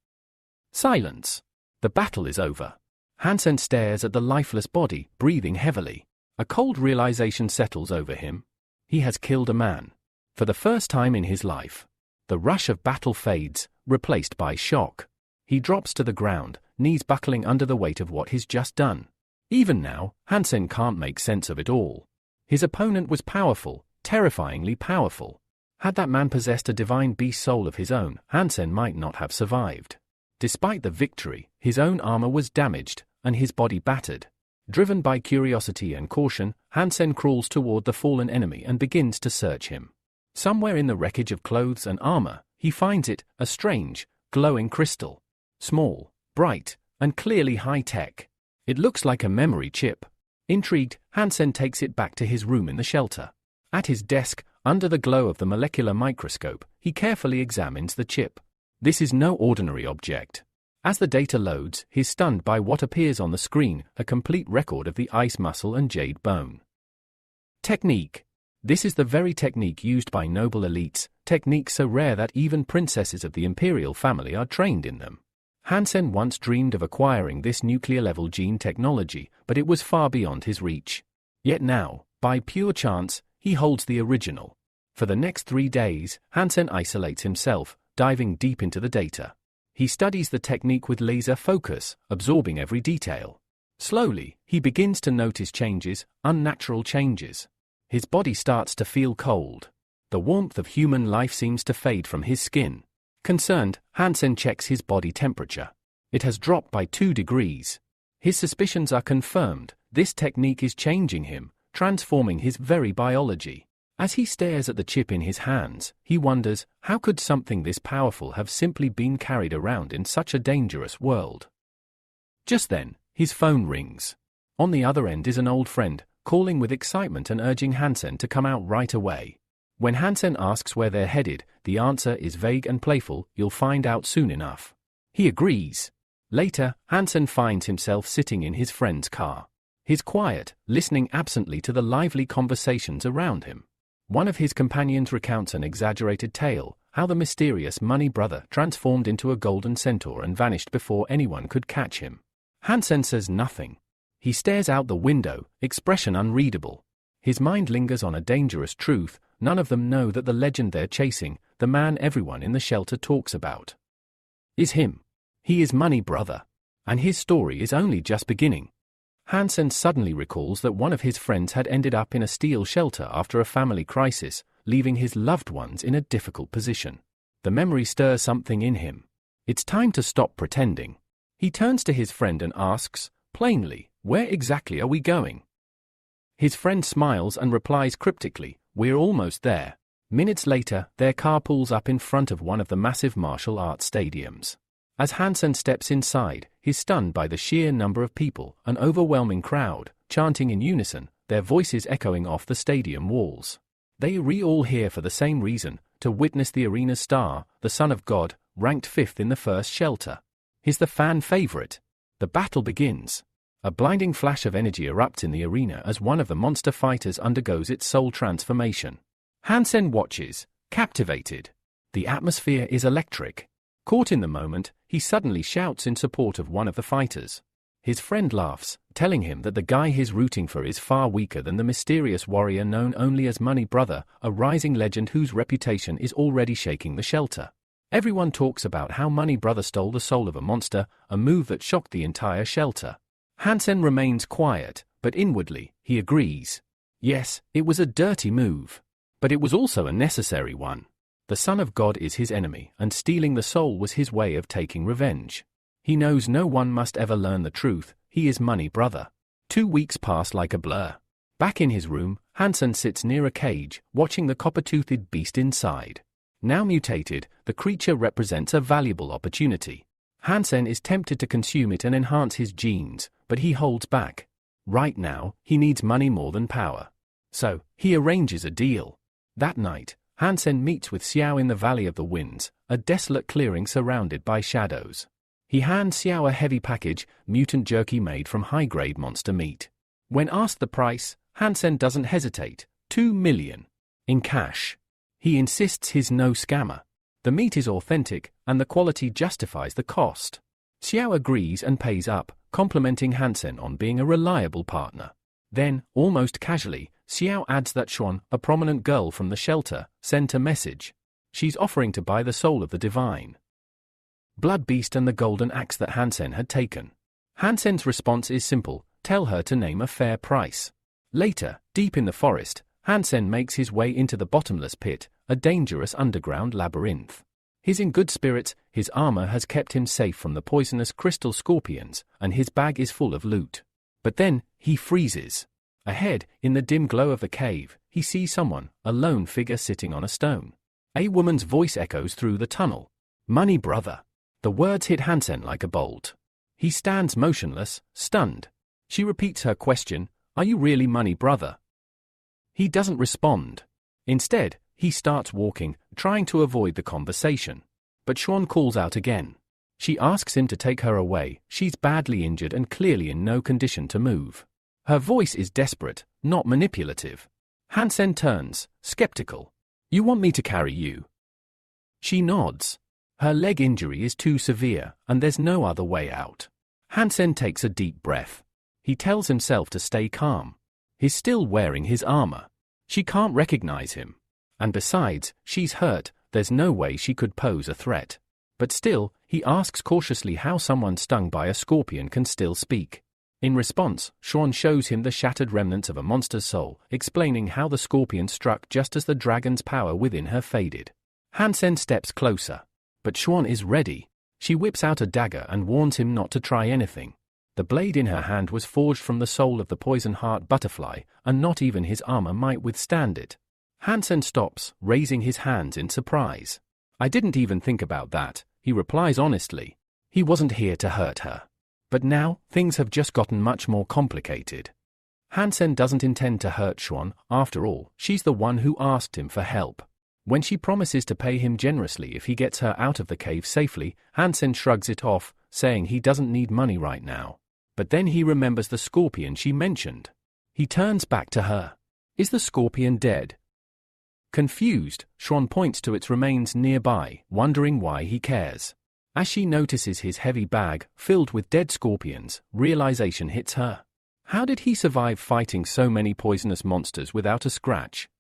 silence. The battle is over. Hansen stares at the lifeless body, breathing heavily. A cold realization settles over him. He has killed a man. For the first time in his life. The rush of battle fades, replaced by shock. He drops to the ground, knees buckling under the weight of what he's just done. Even now, Hansen can't make sense of it all. His opponent was powerful, terrifyingly powerful. Had that man possessed a divine beast soul of his own, Hansen might not have survived. Despite the victory, his own armor was damaged, and his body battered. Driven by curiosity and caution, Hansen crawls toward the fallen enemy and begins to search him. Somewhere in the wreckage of clothes and armor, he finds it, a strange, glowing crystal. Small, bright, and clearly high-tech. It looks like a memory chip. Intrigued, Hansen takes it back to his room in the shelter. At his desk, under the glow of the molecular microscope, he carefully examines the chip. This is no ordinary object. As the data loads, he's stunned by what appears on the screen, a complete record of the ice muscle and jade bone. Technique. This is the very technique used by noble elites, techniques so rare that even princesses of the imperial family are trained in them. Hansen once dreamed of acquiring this nuclear-level gene technology, but it was far beyond his reach. Yet now, by pure chance, he holds the original. For the next 3 days, Hansen isolates himself, diving deep into the data. He studies the technique with laser focus, absorbing every detail. Slowly, he begins to notice changes, unnatural changes. His body starts to feel cold. The warmth of human life seems to fade from his skin. Concerned, Hansen checks his body temperature. It has dropped by 2 degrees. His suspicions are confirmed. This technique is changing him, transforming his very biology. As he stares at the chip in his hands, he wonders, how could something this powerful have simply been carried around in such a dangerous world? Just then, his phone rings. On the other end is an old friend, calling with excitement and urging Hansen to come out right away. When Hansen asks where they're headed, the answer is vague and playful, "You'll find out soon enough." He agrees. Later, Hansen finds himself sitting in his friend's car. He's quiet, listening absently to the lively conversations around him. One of his companions recounts an exaggerated tale, how the mysterious Money Brother transformed into a golden centaur and vanished before anyone could catch him. Hansen says nothing. He stares out the window, expression unreadable. His mind lingers on a dangerous truth: none of them know that the legend they're chasing, the man everyone in the shelter talks about, is him. He is Money Brother. And his story is only just beginning. Hansen suddenly recalls that one of his friends had ended up in a steel shelter after a family crisis, leaving his loved ones in a difficult position. The memory stirs something in him. It's time to stop pretending. He turns to his friend and asks, plainly, "Where exactly are we going?" His friend smiles and replies cryptically, "We're almost there." Minutes later, their car pulls up in front of one of the massive martial arts stadiums. As Hansen steps inside, he's stunned by the sheer number of people, an overwhelming crowd, chanting in unison, their voices echoing off the stadium walls. They are all here for the same reason, to witness the arena's star, the Son of God, ranked 5th in the first shelter. He's the fan favorite. The battle begins. A blinding flash of energy erupts in the arena as one of the monster fighters undergoes its soul transformation. Hansen watches, captivated. The atmosphere is electric. Caught in the moment, he suddenly shouts in support of one of the fighters. His friend laughs, telling him that the guy he's rooting for is far weaker than the mysterious warrior known only as Money Brother, a rising legend whose reputation is already shaking the shelter. Everyone talks about how Money Brother stole the soul of a monster, a move that shocked the entire shelter. Hansen remains quiet, but inwardly, he agrees. Yes, it was a dirty move. But it was also a necessary one. The Son of God is his enemy, and stealing the soul was his way of taking revenge. He knows no one must ever learn the truth, he is Money Brother. 2 weeks pass like a blur. Back in his room, Hansen sits near a cage, watching the copper-toothed beast inside. Now mutated, the creature represents a valuable opportunity. Hansen is tempted to consume it and enhance his genes, but he holds back. Right now, he needs money more than power. So, he arranges a deal. That night, Hansen meets with Xiao in the Valley of the Winds, a desolate clearing surrounded by shadows. He hands Xiao a heavy package, mutant jerky made from high-grade monster meat. When asked the price, Hansen doesn't hesitate, 2 million. In cash. He insists he's no scammer. The meat is authentic, and the quality justifies the cost. Xiao agrees and pays up, complimenting Hansen on being a reliable partner. Then, almost casually, Xiao adds that Xuan, a prominent girl from the shelter, sent a message. She's offering to buy the soul of the divine blood beast and the golden axe that Hansen had taken. Hansen's response is simple: tell her to name a fair price. Later, deep in the forest, Hansen makes his way into the bottomless pit, a dangerous underground labyrinth. He's in good spirits, his armor has kept him safe from the poisonous crystal scorpions, and his bag is full of loot. But then, he freezes. Ahead, in the dim glow of the cave, he sees someone, a lone figure sitting on a stone. A woman's voice echoes through the tunnel. Money Brother. The words hit Hansen like a bolt. He stands motionless, stunned. She repeats her question, "Are you really Money Brother?" He doesn't respond. Instead, he starts walking, trying to avoid the conversation. But Xuan calls out again. She asks him to take her away. She's badly injured and clearly in no condition to move. Her voice is desperate, not manipulative. Hansen turns, skeptical. "You want me to carry you?" She nods. Her leg injury is too severe, and there's no other way out. Hansen takes a deep breath. He tells himself to stay calm. He's still wearing his armor. She can't recognize him. And besides, she's hurt, there's no way she could pose a threat. But still, he asks cautiously how someone stung by a scorpion can still speak. In response, Xuan shows him the shattered remnants of a monster's soul, explaining how the scorpion struck just as the dragon's power within her faded. Hansen steps closer. But Xuan is ready. She whips out a dagger and warns him not to try anything. The blade in her hand was forged from the soul of the poison heart butterfly, and not even his armor might withstand it. Hansen stops, raising his hands in surprise. I didn't even think about that, he replies honestly. He wasn't here to hurt her. But now, things have just gotten much more complicated. Hansen doesn't intend to hurt Xuan, after all, she's the one who asked him for help. When she promises to pay him generously if he gets her out of the cave safely, Hansen shrugs it off, saying he doesn't need money right now. But then he remembers the scorpion she mentioned. He turns back to her. Is the scorpion dead? Confused, Xuan points to its remains nearby, wondering why he cares. As she notices his heavy bag, filled with dead scorpions, realization hits her. How did he survive fighting so many poisonous monsters without a scratch?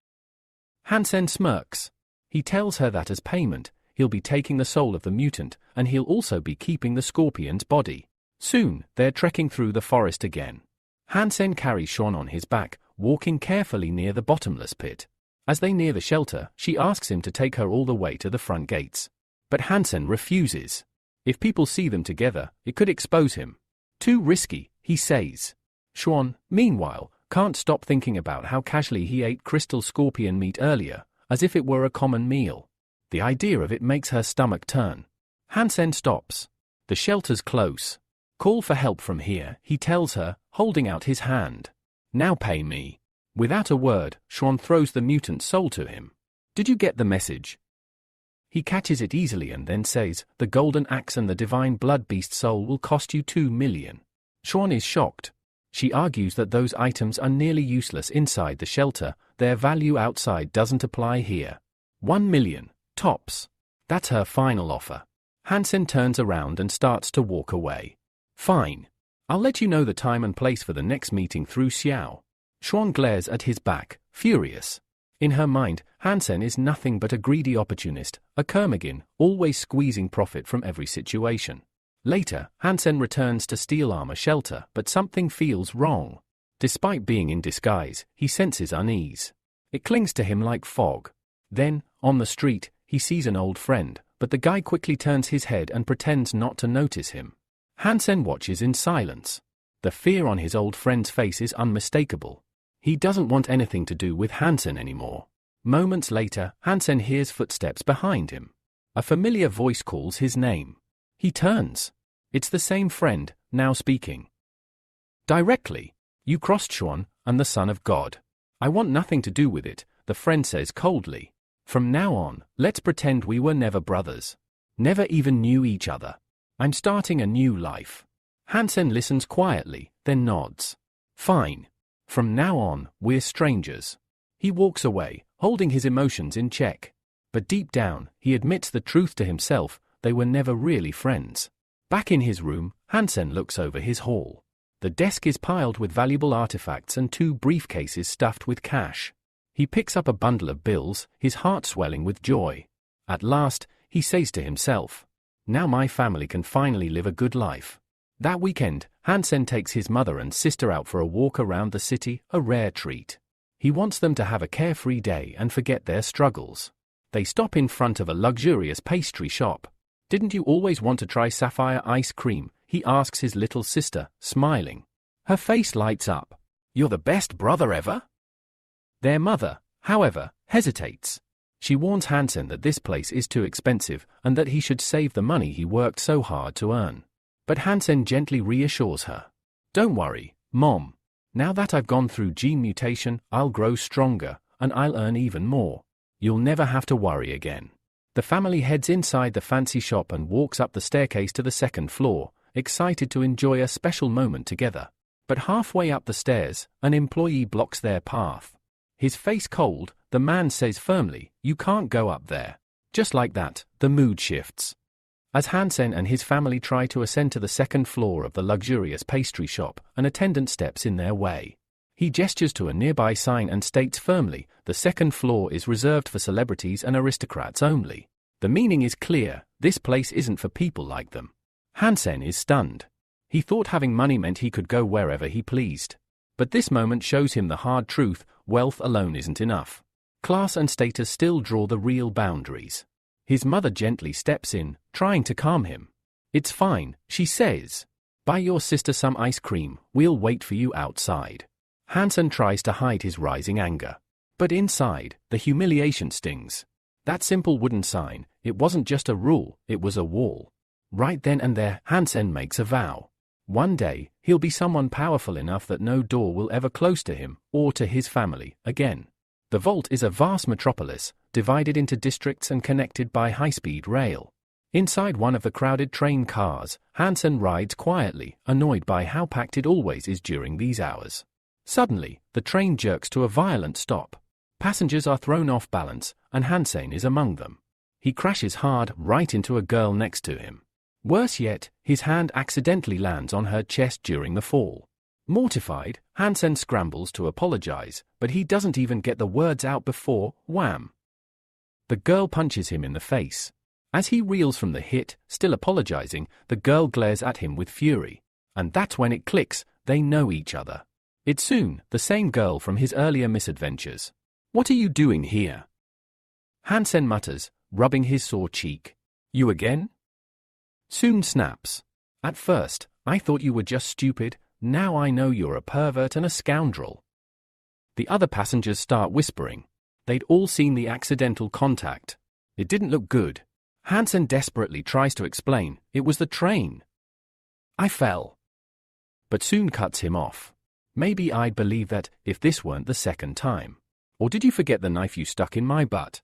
Hansen smirks. He tells her that as payment, he'll be taking the soul of the mutant, and he'll also be keeping the scorpion's body. Soon, they're trekking through the forest again. Hansen carries Xuan on his back, walking carefully near the bottomless pit. As they near the shelter, she asks him to take her all the way to the front gates. But Hansen refuses. If people see them together, it could expose him. Too risky, he says. Xuan, meanwhile, can't stop thinking about how casually he ate crystal scorpion meat earlier, as if it were a common meal. The idea of it makes her stomach turn. Hansen stops. The shelter's close. Call for help from here, he tells her, holding out his hand. Now pay me. Without a word, Xuan throws the mutant soul to him. Did you get the message? He catches it easily and then says, the golden axe and the divine blood beast soul will cost you 2 million. Xuan is shocked. She argues that those items are nearly useless inside the shelter, their value outside doesn't apply here. 1 million, tops. That's her final offer. Hansen turns around and starts to walk away. Fine. I'll let you know the time and place for the next meeting through Xiao. Xuan glares at his back, furious. In her mind, Hansen is nothing but a greedy opportunist, a Kermagin, always squeezing profit from every situation. Later, Hansen returns to Steel Armor Shelter, but something feels wrong. Despite being in disguise, he senses unease. It clings to him like fog. Then, on the street, he sees an old friend, but the guy quickly turns his head and pretends not to notice him. Hansen watches in silence. The fear on his old friend's face is unmistakable. He doesn't want anything to do with Hansen anymore. Moments later, Hansen hears footsteps behind him. A familiar voice calls his name. He turns. It's the same friend, now speaking. Directly. You crossed Xuan, and the Son of God. I want nothing to do with it, the friend says coldly. From now on, let's pretend we were never brothers. Never even knew each other. I'm starting a new life. Hansen listens quietly, then nods. Fine. From now on, we're strangers. He walks away, holding his emotions in check. But deep down, he admits the truth to himself, they were never really friends. Back in his room, Hansen looks over his haul. The desk is piled with valuable artifacts and 2 briefcases stuffed with cash. He picks up a bundle of bills, his heart swelling with joy. At last, he says to himself, now my family can finally live a good life. That weekend, Hansen takes his mother and sister out for a walk around the city, a rare treat. He wants them to have a carefree day and forget their struggles. They stop in front of a luxurious pastry shop. Didn't you always want to try sapphire ice cream? He asks his little sister, smiling. Her face lights up. You're the best brother ever? Their mother, however, hesitates. She warns Hansen that this place is too expensive and that he should save the money he worked so hard to earn. But Hansen gently reassures her. Don't worry, Mom. Now that I've gone through gene mutation, I'll grow stronger, and I'll earn even more. You'll never have to worry again. The family heads inside the fancy shop and walks up the staircase to the 2nd floor, excited to enjoy a special moment together. But halfway up the stairs, an employee blocks their path. His face cold, the man says firmly, you can't go up there. Just like that, the mood shifts. As Hansen and his family try to ascend to the 2nd floor of the luxurious pastry shop, an attendant steps in their way. He gestures to a nearby sign and states firmly, the 2nd floor is reserved for celebrities and aristocrats only. The meaning is clear, this place isn't for people like them. Hansen is stunned. He thought having money meant he could go wherever he pleased. But this moment shows him the hard truth, wealth alone isn't enough. Class and status still draw the real boundaries. His mother gently steps in, trying to calm him. It's fine, she says. Buy your sister some ice cream, we'll wait for you outside. Hansen tries to hide his rising anger. But inside, the humiliation stings. That simple wooden sign, it wasn't just a rule, it was a wall. Right then and there, Hansen makes a vow. One day, he'll be someone powerful enough that no door will ever close to him, or to his family, again. The Vault is a vast metropolis, divided into districts and connected by high-speed rail. Inside one of the crowded train cars, Hansen rides quietly, annoyed by how packed it always is during these hours. Suddenly, the train jerks to a violent stop. Passengers are thrown off balance, and Hansen is among them. He crashes hard right into a girl next to him. Worse yet, his hand accidentally lands on her chest during the fall. Mortified, Hansen scrambles to apologize, but he doesn't even get the words out before, wham! The girl punches him in the face. As he reels from the hit, still apologizing, the girl glares at him with fury. And that's when it clicks, they know each other. It's Soon, the same girl from his earlier misadventures. "What are you doing here?" Hansen mutters, rubbing his sore cheek. "You again?" Soon snaps. "At first, I thought you were just stupid, now I know you're a pervert and a scoundrel." The other passengers start whispering. They'd all seen the accidental contact. It didn't look good. Hansen desperately tries to explain, "It was the train. I fell." But Soon cuts him off. "Maybe I'd believe that if this weren't the second time. Or did you forget the knife you stuck in my butt?"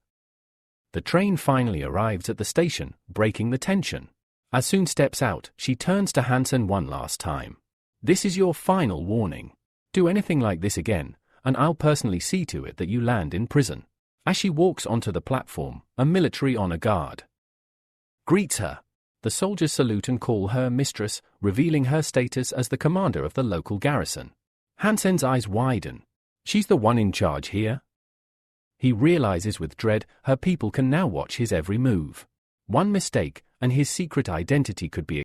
The train finally arrives at the station, breaking the tension. As Soon steps out, she turns to Hansen one last time. "This is your final warning. Do anything like this again, and I'll personally see to it that you land in prison." As she walks onto the platform, a military honor guard greets her. The soldiers salute and call her mistress, revealing her status as the commander of the local garrison. Hansen's eyes widen. She's the one in charge here? He realizes with dread her people can now watch his every move. One mistake, and his secret identity could be